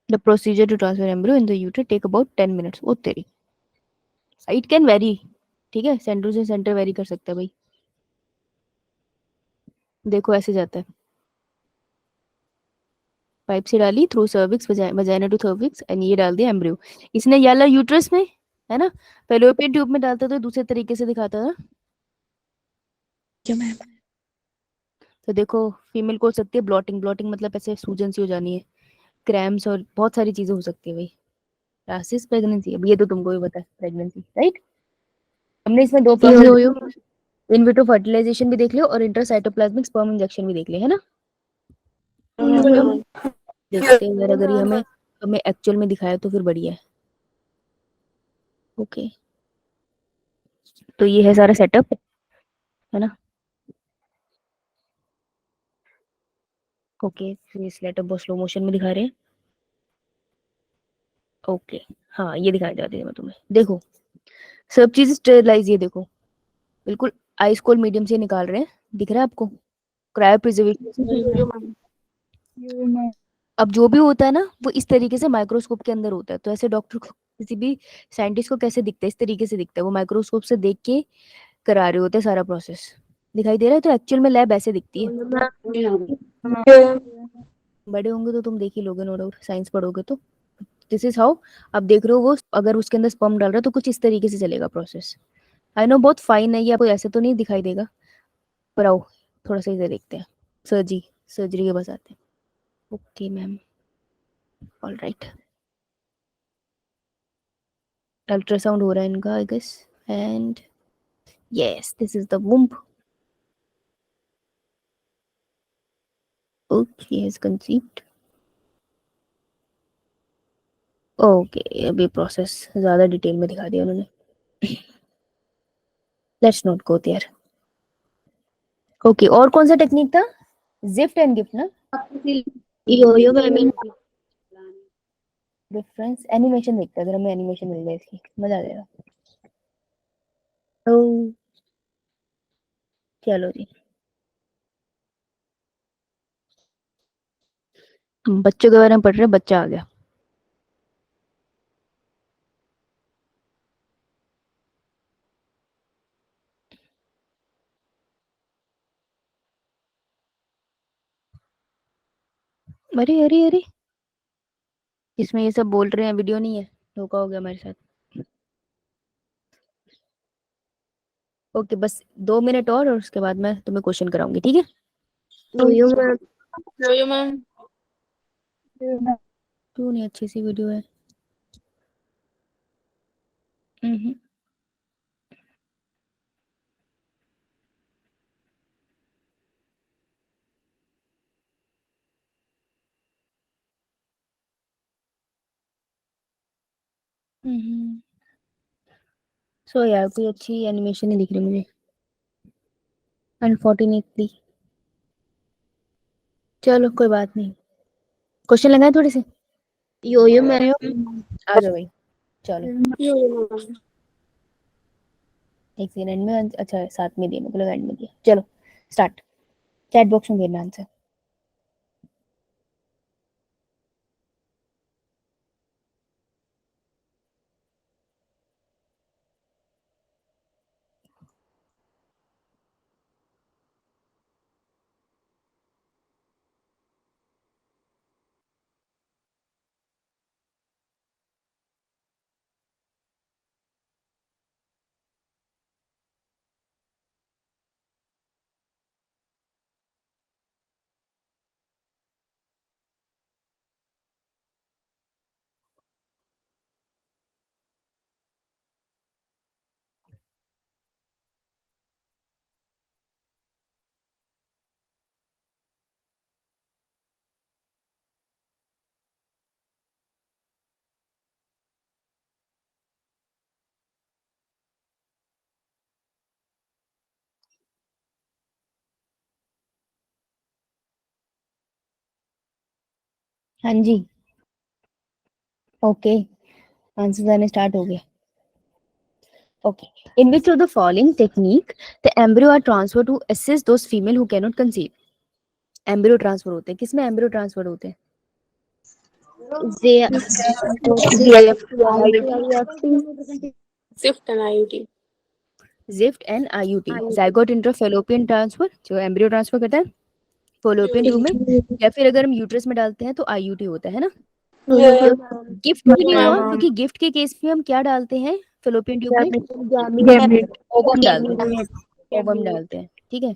The procedure to transfer embryo in the uterus take about 10 minutes. ओ तेरी, साइट कैन वेरी, ठीक है, सेंटर से सेंटर वेरी कर सकता है भाई। देखो ऐसे जाता है, पाइप से डाली through cervix, vagina to cervix, and ये डाल दिया एम्ब्रियो। इसने याला यूट्रस में, है ना? फैलोपियन ट्यूब में डालता तो दूसरे तरीके से दिखाता था। तो देखो फीमेल को हो सकती है ब्लॉटिंग, ब्लॉटिंग मतलब ऐसे सूजन सी हो जानी है, क्रैम्स और बहुत सारी चीजें हो सकती है भाई। रासिस प्रेगनेंसी, अब ये तो तुमको भी पता है, प्रेगनेंसी राइट। हमने इसमें दो प्रोसेस, इन विट्रो फर्टिलाइजेशन भी देख लियो और इंट्रासाइटोप्लाज्मिक स्पर्म इंजेक्शन भी देख लिया, है ना? देखते हैं यार, अगर ये हमें हमें एक्चुअल में दिखाया तो फिर बढ़िया है। ओके, तो ये है सारा सेटअप, है ना? ओके, ये सेटअप बहुत स्लो मोशन में दिखा रहे हैं। ओके, हाँ ये दिखाई जाती है मैं तुम्हें, देखो सब चीज स्टेरलाइज, ये देखो बिल्कुल आइस कोल्ड मीडियम से निकाल रहे हैं, दिख रहा है आपको? Cryo preservation. अब जो भी होता है ना वो इस तरीके से माइक्रोस्कोप के अंदर होता है, तो ऐसे डॉक्टर को, किसी भी साइंटिस्ट को कैसे दिखता है, इस तरीके से दिखता है, वो माइक्रोस्कोप से देख के करा रहे होते हैं सारा प्रोसेस। दिखाई दे रहा है? तो एक्चुअल में लैब ऐसे दिखती है। बड़े होंगे तो तुम देख ही लोगे, नो डाउट, साइंस पढ़ोगे तो। दिस इज हाउ, आप देख रहे हो वो अगर उसके अंदर स्पर्म डाल रहा है तो कुछ इस तरीके से चलेगा प्रोसेस। आई नो बहुत फाइन है ये, आपको ऐसे तो नहीं दिखाई देगा, पर आओ थोड़ा सा इधर देखते हैं। सर जी सर्जरी के पास आते हैं. Okay ma'am, all right. Ultrasound हो रहा है इनका I guess, and yes this is the womb. Okay is conceived. Okay अभी प्रोसेस ज़्यादा डिटेल में दिखा दिया उन्होंने. Let's not go there. Okay और कौन सा टेक्निक था? जिफ्ट एंड गिफ्ट ना. Yo-yo ma'am. रेफरेंस एनिमेशन देखते हैं, अगर हमें एनिमेशन मिल जाए इसकी मजा आ जाएगा. तो चलो जी, हम बच्चों के बारे में पढ़ रहे हैं. बच्चा आ गया. अरे अरे अरे, इसमें ये सब बोल रहे हैं, वीडियो नहीं है. धोखा हो गया हमारे साथ. ओके बस 2 मिनट और उसके बाद मैं तुम्हें क्वेश्चन कराऊंगी, ठीक है? Yo-yo ma'am. यो मैम. क्यों नहीं? अच्छी सी वीडियो है. हम्म. सो यार कोई अच्छी एनिमेशन नहीं दिख रही मुझे अनफॉर्चुनेटली. चलो कोई बात नहीं. क्वेश्चन लगाए थोड़े से. Yo-yo ma'am. आ जाओ भाई. चलो यो मैम. एक सेकंड में. अच्छा साथ में दिया, मतलब एंड में दिया. चलो स्टार्ट. चैट बॉक्स में देना आंसर. हाँ जी. ओके आंसर आने स्टार्ट हो गया. Okay. In which of the following technique the embryo are transferred to assist those female who cannot conceive? Embryo transfer होते हैं. किसमें एम्ब्रियो ट्रांसफर होते हैं? ZIFT and IUT. ZIFT and IUT. Zygote intrafallopian transfer जो embryo transfer करता है fallopian tube में, या फिर अगर हम यूट्रस में डालते हैं तो आईयूटी होता है ना. गिफ्ट क्यों नहीं हुआ? क्योंकि गिफ्ट के केस में हम क्या डालते हैं फेलोपियन ट्यूब में? ओवम डालते हैं. ओवम डालते हैं, ठीक है.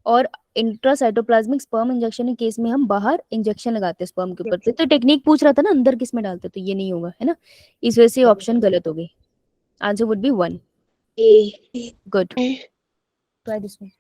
और इंट्रासाइटोप्लाज्मिक स्पर्म इंजेक्शन के केस में हम बाहर इंजेक्शन लगाते हैं स्पर्म के ऊपर. तो टेक्निक पूछ रहा था ना अंदर किस में डालते, तो ये नहीं होगा है ना. इस वजह से ऑप्शन गलत हो गई. Answer would B 1. Good. Try this one.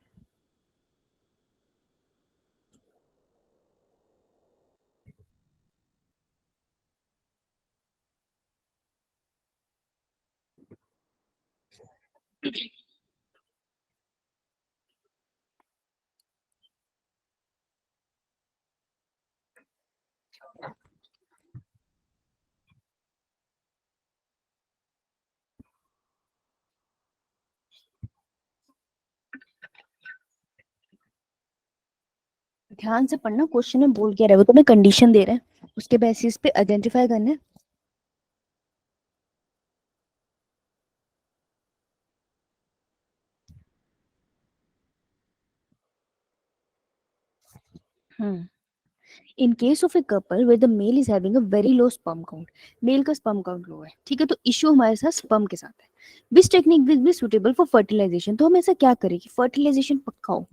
ध्यान से पढ़ना, क्वेश्चन में बोल के रहे, वो तुम्हें कंडीशन दे रहे हैं, उसके बेसिस पे आइडेंटिफाई करना है. In case of a couple where the male is having a very low sperm count, male का sperm count लो है, ठीक है, तो इश्यू हमारे साथ sperm के साथ है. Which technique will be suitable for fertilization? तो हम ऐसा क्या करें कि fertilization पक्का हो.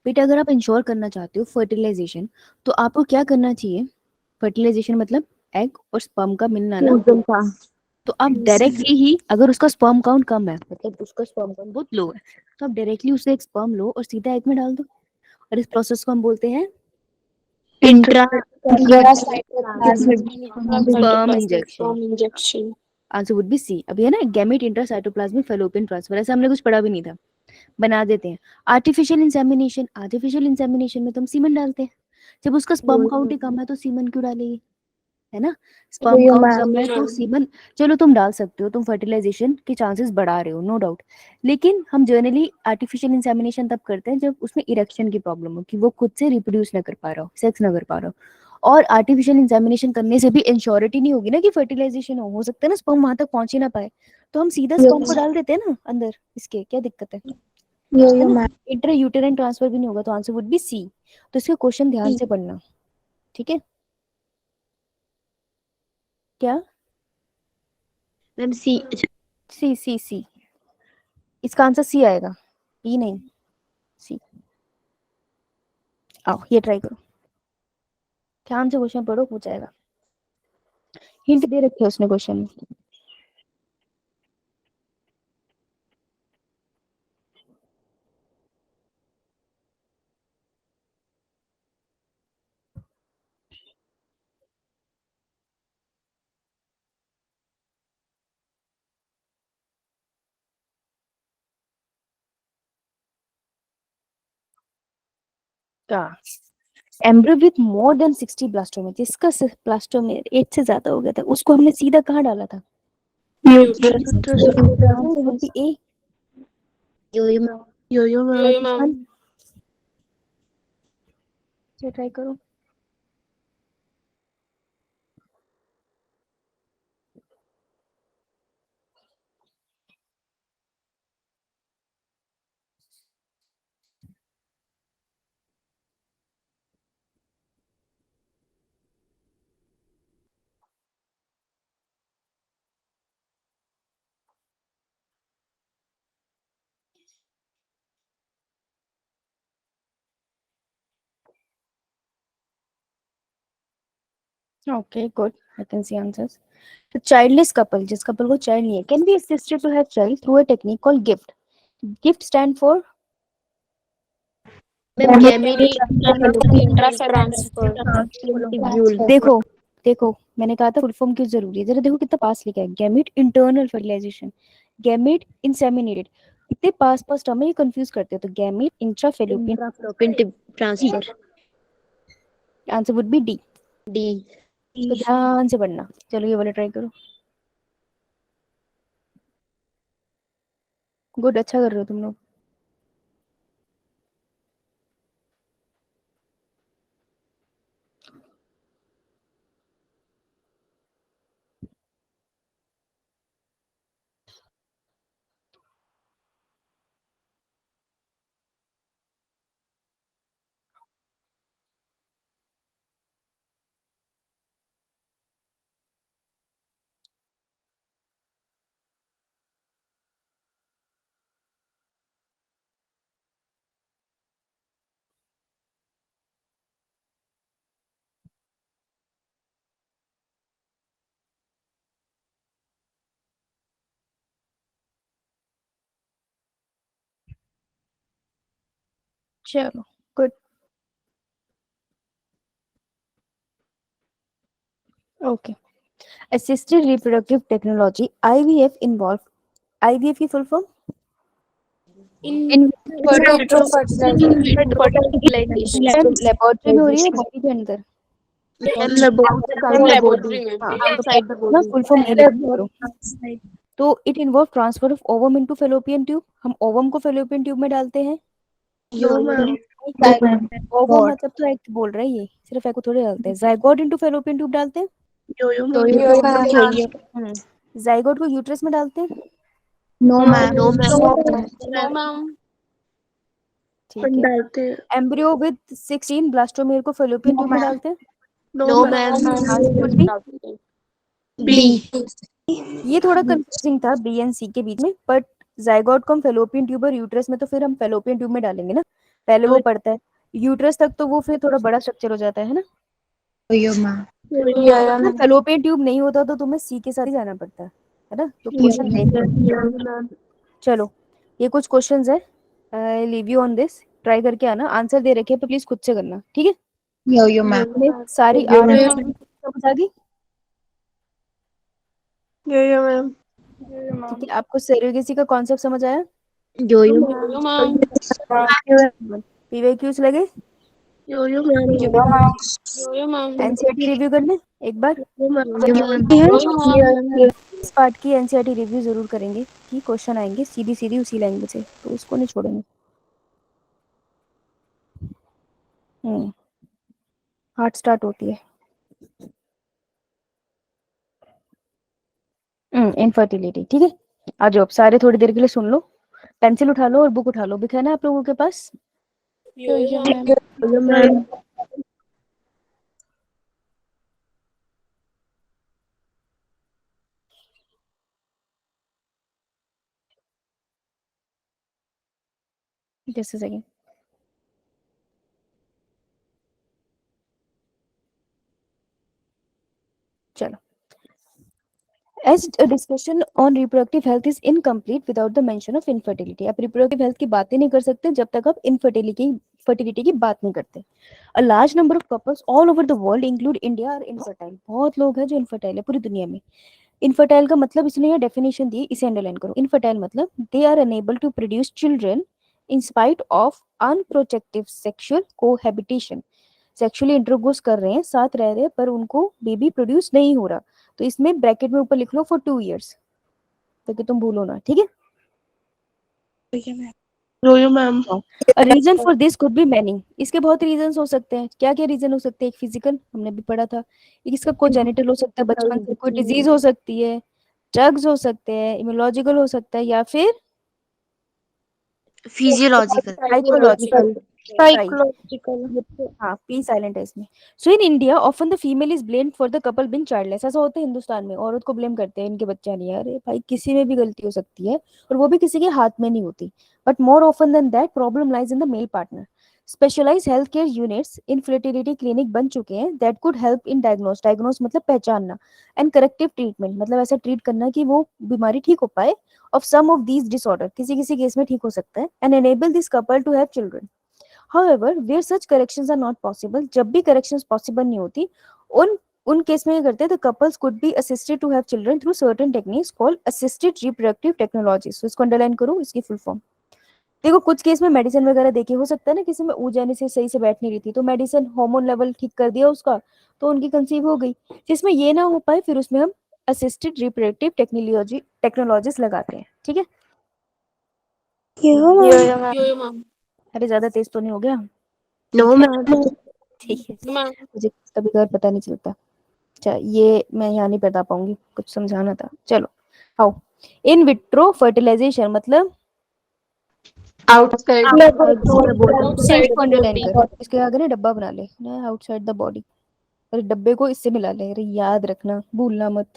बेटा अगर आप इंश्योर करना चाहते हो फर्टिलाइजेशन, तो आपको क्या करना चाहिए? फर्टिलाइजेशन मतलब एग और स्पर्म का मिलना ना। तो आप डायरेक्टली ही, अगर उसका स्पर्म काउंट कम है, मतलब उसका स्पर्म काउंट बहुत लो है, तो आप डायरेक्टली उससे एक स्पर्म लो और सीधा एग में डाल दो, और इस प्रोसेस को हम बोलते हैं intra sperm injection. Sperm injection. Answer would be C. अभी है ना गैमेट इंट्रासाइटोप्लाज्मिक फैलोपियन ट्रांसफर, ऐसा हमने कुछ पढ़ा भी नहीं था, बना देते हैं। आर्टिफिशियल इंसेमिनेशन, आर्टिफिशियल इंसेमिनेशन में तो हम सीमन डालते हैं। जब उसका स्पर्म काउंट ही कम है तो सीमन क्यों डालेगी, है ना? स्पर्म काउंट कम है तो सीमन, चलो तुम डाल सकते हो, तुम फर्टिलाइजेशन के चांसेस बढ़ा रहे हो, नो डाउट। लेकिन हम जनरली आर्टिफिशियल इंसेमिनेशन तब करते हैं जब उसमें इरेक्शन की प्रॉब्लम हो, कि वो खुद से रिप्रोड्यूस ना कर पा रहा हो, सेक्स ना कर पा रहा हो। और आर्टिफिशियल इंसेमिनेशन करने से भी इंश्योरिटी नहीं होगी ना कि फर्टिलाइजेशन हो सकता है ना स्पर्म वहां तक पहुंच ही ना पाए, तो हम सीधा स्पर्म को डाल देते हैं ना अंदर, इसके क्या दिक्कत है? इंट्रा यूटेराइन ट्रांसफर भी नहीं होगा, तो आंसर वुड बी सी। तो इसका क्वेश्चन ध्यान से पढ़ना, ठीक है? क्या? मैम सी सी सी सी, इसका आंसर सी आएगा, ई नहीं, सी। आओ ये ट्राई करो, ध्यान से क्वेश्चन पढ़ो, पूछ जाएगा। हिंट दे रखे उसने क्वेश्चन में। क्या? एम्ब्रियो विथ मोर देन 60 ब्लास्टोमेर, जिसका ब्लास्टोमेर 8 से ज्यादा हो गया था, उसको हमने सीधा कहाँ डाला था? Answer would B A. Yo Ma'am. Try करो। Okay, good. I can see answers. The childless couple, जिस couple को child नहीं है, can be assisted to have child through a technique called GIFT. GIFT stand for ma'am gamete Intra-transfer. देखो देखो, मैंने कहा था फुल फॉर्म क्यों जरूरी है, जरा देखो कितना पास लिखा है, gamete internal fertilisation, gamete inseminated, इतने पास पास टर्म में ये कंफ्यूज करते हो, तो gamete intrafallopian transfer answer would be D. D तो ध्यान से पढ़ना, चलो ये वाला ट्राई करो। गुड, अच्छा कर रहे हो तुम लोग। चलो good, okay. Assisted reproductive technology IVF involve, IVF की फुल फॉर्म लेबोरेटरी में हो रही है, बॉडी के अंदर Laboratory में. ना, फुल फॉर्म नहीं करो। तो it involve transfer of ovum into fallopian tube, हम ओवम को फैलोपियन ट्यूब में डालते हैं। ओवम मतलब तो एग बोल रहा है, ये सिर्फ एग को थोड़ी डालते हैं। जाइगोट इनटू फैलोपियन ट्यूब डालते हैं, जाइगोट को यूट्रस में डालते हैं, नो मैम No, ma'am. ठीक है। एम्ब्रियो विद 16 ब्लास्टोमेर को फैलोपियन ट्यूब में डालते हैं, नो मैम बी ये थोड़ा कंफ्यूजिंग था बी एंड सी के बीच में, बट जाइगोट को हम फैलोपियन ट्यूब और यूट्रस में, तो फिर हम फैलोपियन ट्यूब में डालेंगे ना, पहले वो पढ़ता है यूट्रस तक, तो वो फिर थोड़ा बड़ा स्ट्रक्चर हो जाता है ना। Yo ma'am. अगर फैलोपियन ट्यूब नहीं होता तो तुम्हें सी के साथ ही जाना पड़ता है ना। तो क्वेश्चन देख, चलो ये कुछ क्वेश्चंस है, leave you on this, try करके आना, आंसर दे रखे तो प्लीज खुद से करना, ठीक है। Yo ma'am. तुम्हें सारी यो 8 मैम। समझ आ गई, मैम। ठीक है। आपको सेरोगेसी का कॉन्सेप्ट समझ आया, Yo मैम। पीवाईक्यूज लगे, मैम। एनसीईआरटी रिव्यू करने एक बार, इस पार्ट की एनसीईआरटी रिव्यू जरूर करेंगे कि क्वेश्चन आएंगे सीधी सीधी उसी लैंग्वेज से, तो उसको नहीं छोड़ेंगे। हार्ट स्टार्ट होती है इनफर्टिलिटी, ठीक है। आ जाओ, अब सारे थोड़ी देर के लिए सुन लो, पेंसिल उठा लो और बुक उठा लो, बुक है ना आप लोगों के पास। जैसे सेकेंड, चलो। As a discussion on reproductive health is incomplete without the mention of infertility. आप reproductive health की बातें नहीं कर सकते जब तक आप fertility की बात नहीं करते। A large number of couples all over the world, include India, are infertile. बहुत लोग हैं जो infertile है पूरी दुनिया में। Infertile का मतलब इसने यहाँ definition दी, इसे underline करो। Infertile मतलब they are unable to produce children in spite of unprotected sexual cohabitation. Sexually intercourse कर रहे हैं, साथ रह रहे हैं, पर उनको बेबी प्रोड्यूस नहीं हो रहा, तो इसमें ब्रैकेट में ऊपर लिख लो फॉर 2 years, ताकि तुम भूलो ना, ठीक है। Ma'am. Reason for this could be many, इसके बहुत रीजंस हो सकते हैं। क्या क्या रीजन हो सकते हैं, एक फिजिकल, हमने भी पढ़ा था, इसका कोई जेनिटल हो सकता है, बचपन से कोई डिजीज हो सकती है, ड्रग्स हो सकते हैं, इम्यूनोलॉजिकल हो सकता है, या फिर physiological. साइकोलॉजिकल। साइकोलॉजिकल। हाँ, पी साइलेंट है इसमें। So in India often the female is blamed for the couple being childless. ऐसा होता है हिंदुस्तान में, औरत को ब्लेम करते हैं, इनके बच्चा नहीं है। अरे भाई, किसी में भी गलती हो सकती है, और वो भी किसी के हाथ में नहीं होती। But more often than that problem lies in the male partner. Specialise health care units in fertility clinic बन चुके हैं that could help in diagnose मतलब पहचानना, एंड करेक्टिव ट्रीटमेंट मतलब ऐसा ट्रीट करना कि वो बीमारी ठीक हो पाए, of some of these disorder, किसी किसी केस में ठीक हो सकता है, and enable this couple to have children. However, where such corrections are not possible, जब भी corrections possible नहीं होती, उन केस में क्या करते हैं, the couples could be assisted to have children through certain techniques called assisted reproductive technologies. So इसको अंडरलाइन करो, इसकी फुल फॉर्म देखो। कुछ केस में मेडिसिन वगैरह देखे, हो सकता है ना किसी में ऊज जाने से सही से बैठ नहीं रही थी, तो मेडिसिन हार्मोन लेवल ठीक कर दिया उसका, तो उनकी कंसीव हो गई। जिसमें ये ना हो पाए, फिर उसमें हम असिस्टेड रिप्रोडक्टिव टेक्नोलॉजीज लगाते हैं, ठीक है। मैम। अरे ज्यादा तेज तो नहीं हो गया, No, ma'am. ठीक है। मुझे कभी कभार पता नहीं चलता। अच्छा, ये मैं यहाँ नहीं बता पाऊंगी, कुछ समझाना था। चलो, हाउ इन विट्रो फर्टिलाइजेशन मतलब Outside. इसको अंडरलाइन कर, इसके आगे ना डब्बा बना ले ना, आउटसाइड द बॉडी, अरे डब्बे को इससे मिला ले, अरे याद रखना, भूलना मत।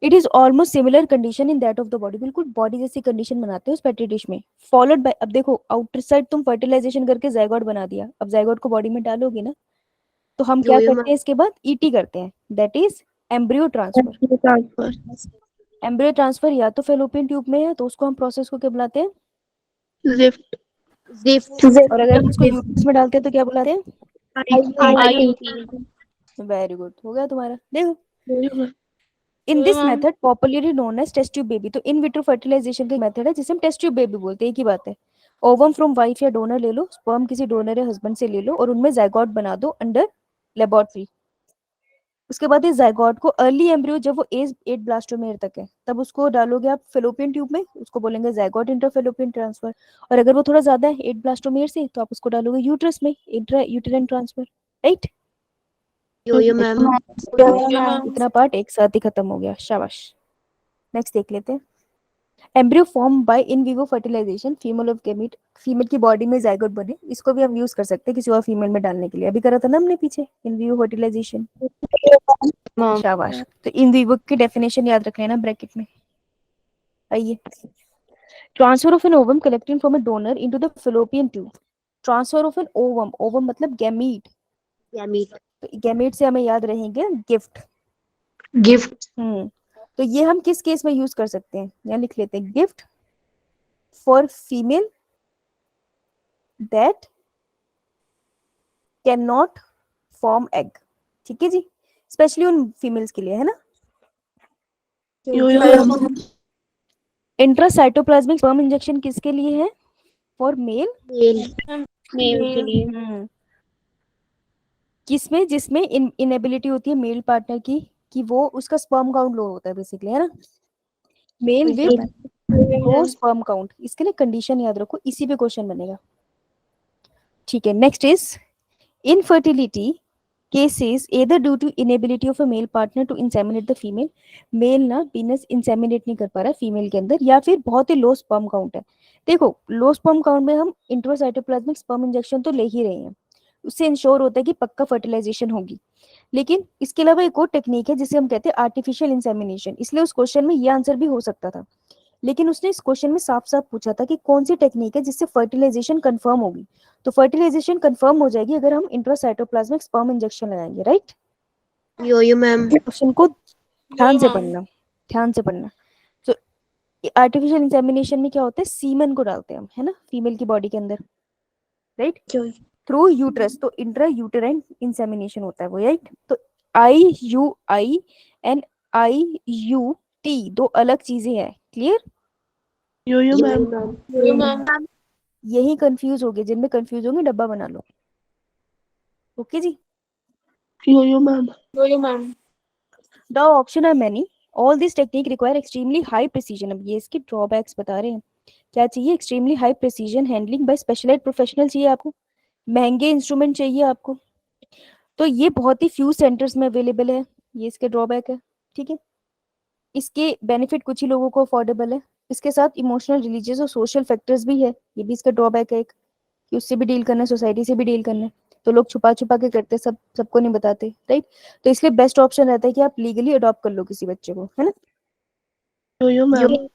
It is almost similar condition in that of the body, बिल्कुल बॉडी जैसी कंडीशन बनाते हैं उस पेट्री डिश में। फॉलोड बाय, अब देखो आउटर साइड तुम फर्टिलाइजेशन करके जायगोट बना दिया, अब जायगोट को बॉडी में डालोगे ना, तो हम क्या करते हैं इसके बाद, ईटी करते हैं, that is embryo transfer. Embryo transfer या तो फेलोपियन ट्यूब में है, तो उसको हम प्रोसेस को क्या बुलाते हैं, Zift. और अगर हम उसको यूट्रस में डालते हैं तो क्या बुलाते हैं, वेरी गुड, हो गया तुम्हारा। देखो, in this method popularly known as test tube baby, तो इन विट्रो फर्टिलाइजेशन का मेथड है जिसे हम टेस्ट ट्यूब बेबी बोलते हैं, एक ही बात है। ओवम फ्रॉम वाइफ या डोनर ले लो, स्पर्म किसी डोनर या हस्बैंड से ले लो, और उनमें जायगोट बना दो अंडर लेबोरेटरी। उसके बाद इस जायगोट को अर्ली एम्ब्रियो, जब वो एज 8 ब्लास्टोमेयर तक है, तब उसको डालोगे आप फेलोपियन ट्यूब में, उसको बोलेंगे जायगोट इंटरफेलोपियन ट्रांसफर। और अगर वो थोड़ा ज्यादा है 8 ब्लास्टोमेयर से, तो आप उसको डालोगे यूट्रस में, intra uterine transfer, right. Yo, ma'am. इतना पार्ट एक साथ ही खत्म हो गया, शाबाश। नेक्स्ट देख लेते हैं। Embryo form by in vivo fertilisation, female of gamete, female की बॉडी में जायगोट बने, इसको भी हम यूज कर सकते हैं किसी और फीमेल में डालने के लिए, अभी करा था ना हमने पीछे इन विवो फर्टिलाइजेशन, शाबाश। तो इन विवो की डेफिनेशन याद रख लेना ब्रैकेट में। आइए, transfer of an ovum collecting from a donor into the fallopian tube. Transfer of an ovum, ovum मतलब गैमीट, Gamete. तो गैमेट से हमें याद रहेंगे गिफ्ट. Gift. तो ये हम किस केस में यूज कर सकते हैं, यहाँ लिख लेते हैं gift for female that can not form egg. ठीक है जी, स्पेशली उन फीमेल्स के लिए, है ना. Yo-yo ma'am. Intracytoplasmic sperm injection किसके लिए है, फॉर मेल. Male. मेल के लिए किसमें, जिसमें इनएबिलिटी होती है मेल पार्टनर की कि वो उसका स्पर्म काउंट लो होता है बेसिकली, है ना. Mail with low sperm count, इसके लिए कंडीशन याद रखो, इसी पे क्वेश्चन बनेगा. ठीक है, next is infertility cases either due to inability of a male partner to inseminate the female. Male ना पीनस इंसेमिनेट नहीं कर पा रहा फीमेल के अंदर, या फिर बहुत ही लो स्पर्म काउंट है. देखो लो स्पर्म काउंट में हम इंट्रासाइटोप्लाज्मिक स्पर्म इंजेक्शन तो ले ही रहे हैं, उससे इंश्योर होता है कि पक्का फर्टिलाइजेशन होगी. लेकिन इसके अलावा एक और टेक्निक है जिसे हम कहते हैं आर्टिफिशियल इंसेमिनेशन. इसलिए उस क्वेश्चन में ये आंसर भी हो सकता था, लेकिन उसने इस क्वेश्चन में साफ साफ पूछा था कि कौन सी टेक्निक है जिससे फर्टिलाइजेशन कंफर्म होगी. तो फर्टिलाइजेशन कंफर्म हो जाएगी अगर हम इंट्रासाइटोप्लाज्मिक स्पर्म इंजेक्शन लगाएंगे, राइट. Yo-yo ma'am. क्वेश्चन को ध्यान Yo-yo से ma'am. पढ़ना, ध्यान से पढ़ना. तो आर्टिफिशियल इंसेमिनेशन में क्या होता है, सीमन को डालते हैं हम, है ना, फीमेल की बॉडी के अंदर, राइट, थ्रू यूट्रस. तो इंट्रा यूटेराइन इंसेमिनेशन होता है वो, राइट. तो IUI and IUT दो अलग चीजें हैं, clear. Yo-yo ma'am. Yo-yo ma'am. यही कंफ्यूज हो गए, जिनमें कंफ्यूज होंगे डब्बा बना लो. Okay ji. Yo-yo ma'am. Yo-yo ma'am. The option are many. All these technique require extremely high precision. अब ये इसके ड्रॉबैक्स बता रहे हैं. क्या चाहिए, extremely high precision handling by specialised professional चाहिए आपको, महंगे इंस्ट्रूमेंट चाहिए आपको. तो ये बहुत ही फ्यू सेंटर्स में अवेलेबल है, ये इसके ड्रॉबैक है. ठीक है, इसके बेनिफिट कुछ ही लोगों को अफोर्डेबल है. इसके साथ इमोशनल, रिलीजियस और सोशल फैक्टर्स भी है, ये भी इसका ड्रॉबैक है एक, कि उससे भी डील करना है, सोसाइटी से भी डील करना है. तो लोग छुपा छुपा के करते, सबको नहीं बताते, राइट. तो इसलिए बेस्ट ऑप्शन रहता है कि आप लीगली अडॉप्ट कर लो किसी बच्चे को, है ना. Yo-yo ma'am.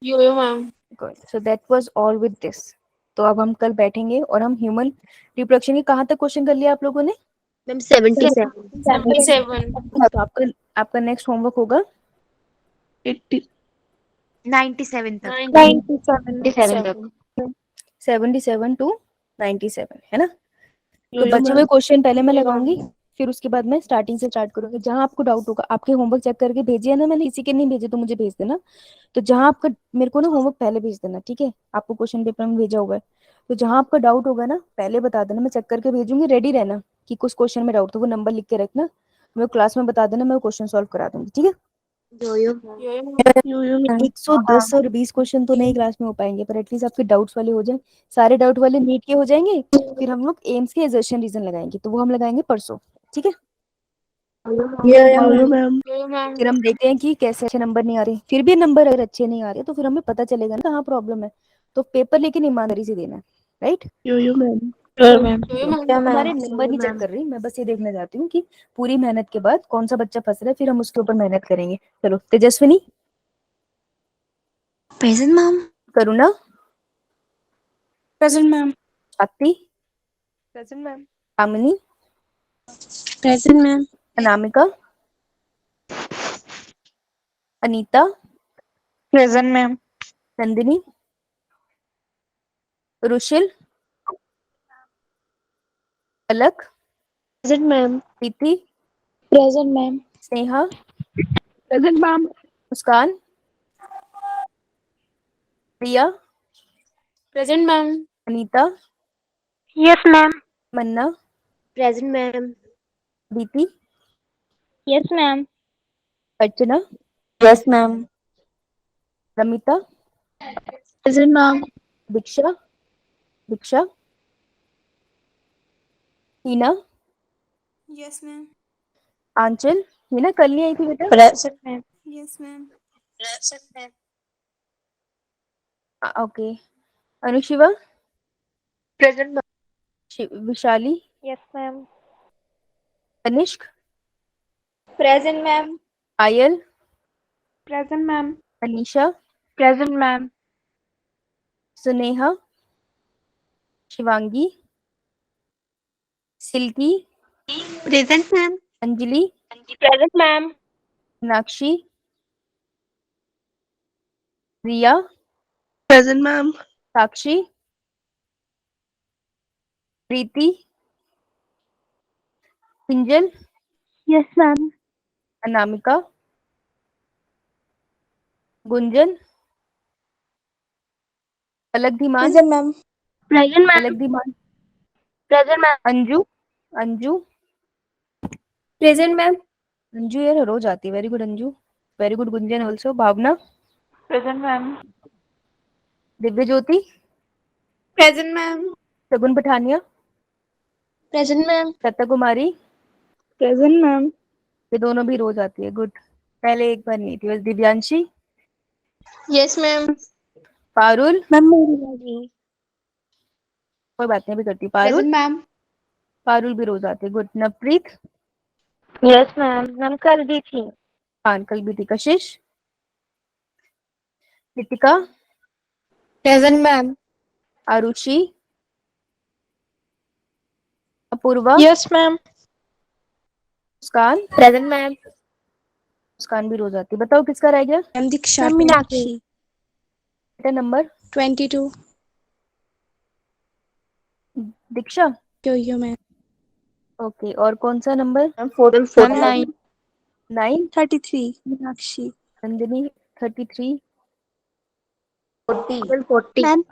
Yo-yo ma'am. So that was all with this. तो अब हम कल बैठेंगे और हम ह्यूमन रिप्रोडक्शन के कहाँ तक क्वेश्चन कर लिया आप लोगों ने. Ma'am 77. 77. तो आपका नेक्स्ट होमवर्क होगा 80. 97 तक. 97 तक. 77 to 97, है ना. तो Yo-yo बचे हुए ma'am. क्वेश्चन पहले मैं लगाऊंगी, फिर उसके बाद मैं स्टार्टिंग से स्टार्ट करूंगी. जहां आपको डाउट होगा, आपके होमवर्क चेक करके भेजिए है ना, मैंने किसी के नहीं भेजे तो मुझे भेज देना. तो जहां आपका, मेरे को ना होमवर्क पहले भेज देना, ठीक है, आपको क्वेश्चन पेपर में भेजा हुआ है. तो जहां आपका डाउट होगा ना पहले बता देना, मैं चेक करके भेजूंगी. रेडी रहना कि कुछ क्वेश्चन में डाउट तो वो नंबर लिख के रखना, मैं क्लास में बता देना, मैं क्वेश्चन सॉल्व करा दूंगी. ठीक है, Yo-yo. Yo-yo ma'am. Yo-yo ma'am. 110 और 20 क्वेश्चन तो नहीं क्लास में हो पाएंगे, पर एटलीस्ट आपके डाउट्स वाले हो जाए. सारे डाउट वाले नीट के हो जाएंगे, फिर हम लोग एम्स के एजर्शन रीजन लगाएंगे, तो वो हम लगाएंगे परसों. ठीक है, Yo-yo ma'am. Yo-yo ma'am. फिर हम देखते हैं कि कैसे अच्छे नंबर नहीं आ रहे. फिर भी नंबर अगर अच्छे नहीं आ रहे तो फिर हमें पता चलेगा ना कहाँ प्रॉब्लम है. तो पेपर लेकिन ईमानदारी से देना है, right. Yo-yo ma'am. Yo-yo ma'am. हमारे नंबर नहीं चेक कर रही, मैं बस ये देखना चाहती हूँ कि पूरी मेहनत के बाद कौन सा बच्चा फंस रहा है, फिर हम उसके ऊपर मेहनत करेंगे. चलो, Tejaswini, present ma'am. Karuna, present ma'am. Shakti, Present ma'am. Kamini, present ma'am. Anamika, Anita, present ma'am. Nandini, Rushil, Alak, Present ma'am. Preeti, present ma'am. Sneha, present ma'am. Muskan, Priya, Present ma'am. Anita, yes ma'am. Manna, Present ma'am. Diti, yes ma'am. Archana, yes ma'am. Ramita, present ma'am. Diksha, Diksha, Tina, yes ma'am. Anchal, ये ना कल नहीं आई थी बेटा. Present ma'am. Yes ma'am. Okay. Anushiva, Present ma'am. Vishali, yes ma'am. Tanishk, Present ma'am. Ayal, present ma'am. Anisha, present ma'am. Suneha, Shivangi, Silky, Present, ma'am. Anjali, Present, ma'am. Meenakshi, Riya, Present, ma'am. Sakshi, Preeti, Kinjal, Yes, ma'am. Anamika, Gunjan, अलग Dhiman, Present, ma'am. Present, ma'am. अलग Dhiman, Present, ma'am. Anju, Anju, Present, ma'am. Anju यार रोज आती है, very good Anju, very good Gunjan also, Bhavna, Present, ma'am. Divya ज्योति, Present, ma'am. सगुन Pathania, Present, ma'am. सत्ता कुमारी, Present, ma'am. ये दोनों भी रोज आती है, गुड। पहले एक बार नहीं थी बस। Divyanshi, Yes, ma'am. Parul, Ma'am, मेरी कोई बात नहीं भी करती, पारुल, Present, ma'am. पारुल भी रोज आती है, good. Navpreet, Yes, ma'am. Ma'am, कल भी थी. हाँ कल भी थी। कशिश, Nitika, Present, ma'am. Arushi, Apoorva, Yes, ma'am. मुस्कान, Present, ma'am. मुस्कान भी रोज आती है। बताओ किसका रह गया Ma'am Diksha. Ma'am, Meenakshi. बेटा नंबर? 22. दीक्षा, Yo, ma'am. ओके। और कौन सा number? Ma'am 9। 9। 33. Meenakshi. Nandini 33। 40. Ma'am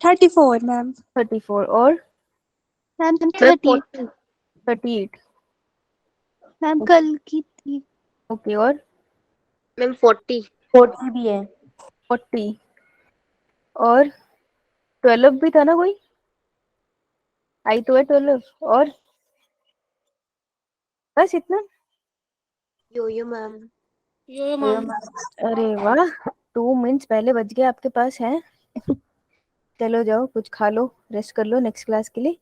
34, ma'am. 34 और Ma'am 40. 38। Ma'am कल की थी. ओके और Ma'am, 40. 40 भी है. 40 और 12 भी था ना कोई? आई तो है 12 और बस इतना। Yo-yo, ma'am. Yo-yo, ma'am. अरे वाह, 2 मिनट्स पहले बच गए आपके पास है। चलो जाओ कुछ खा लो, रेस्ट कर लो नेक्स्ट क्लास के लिए।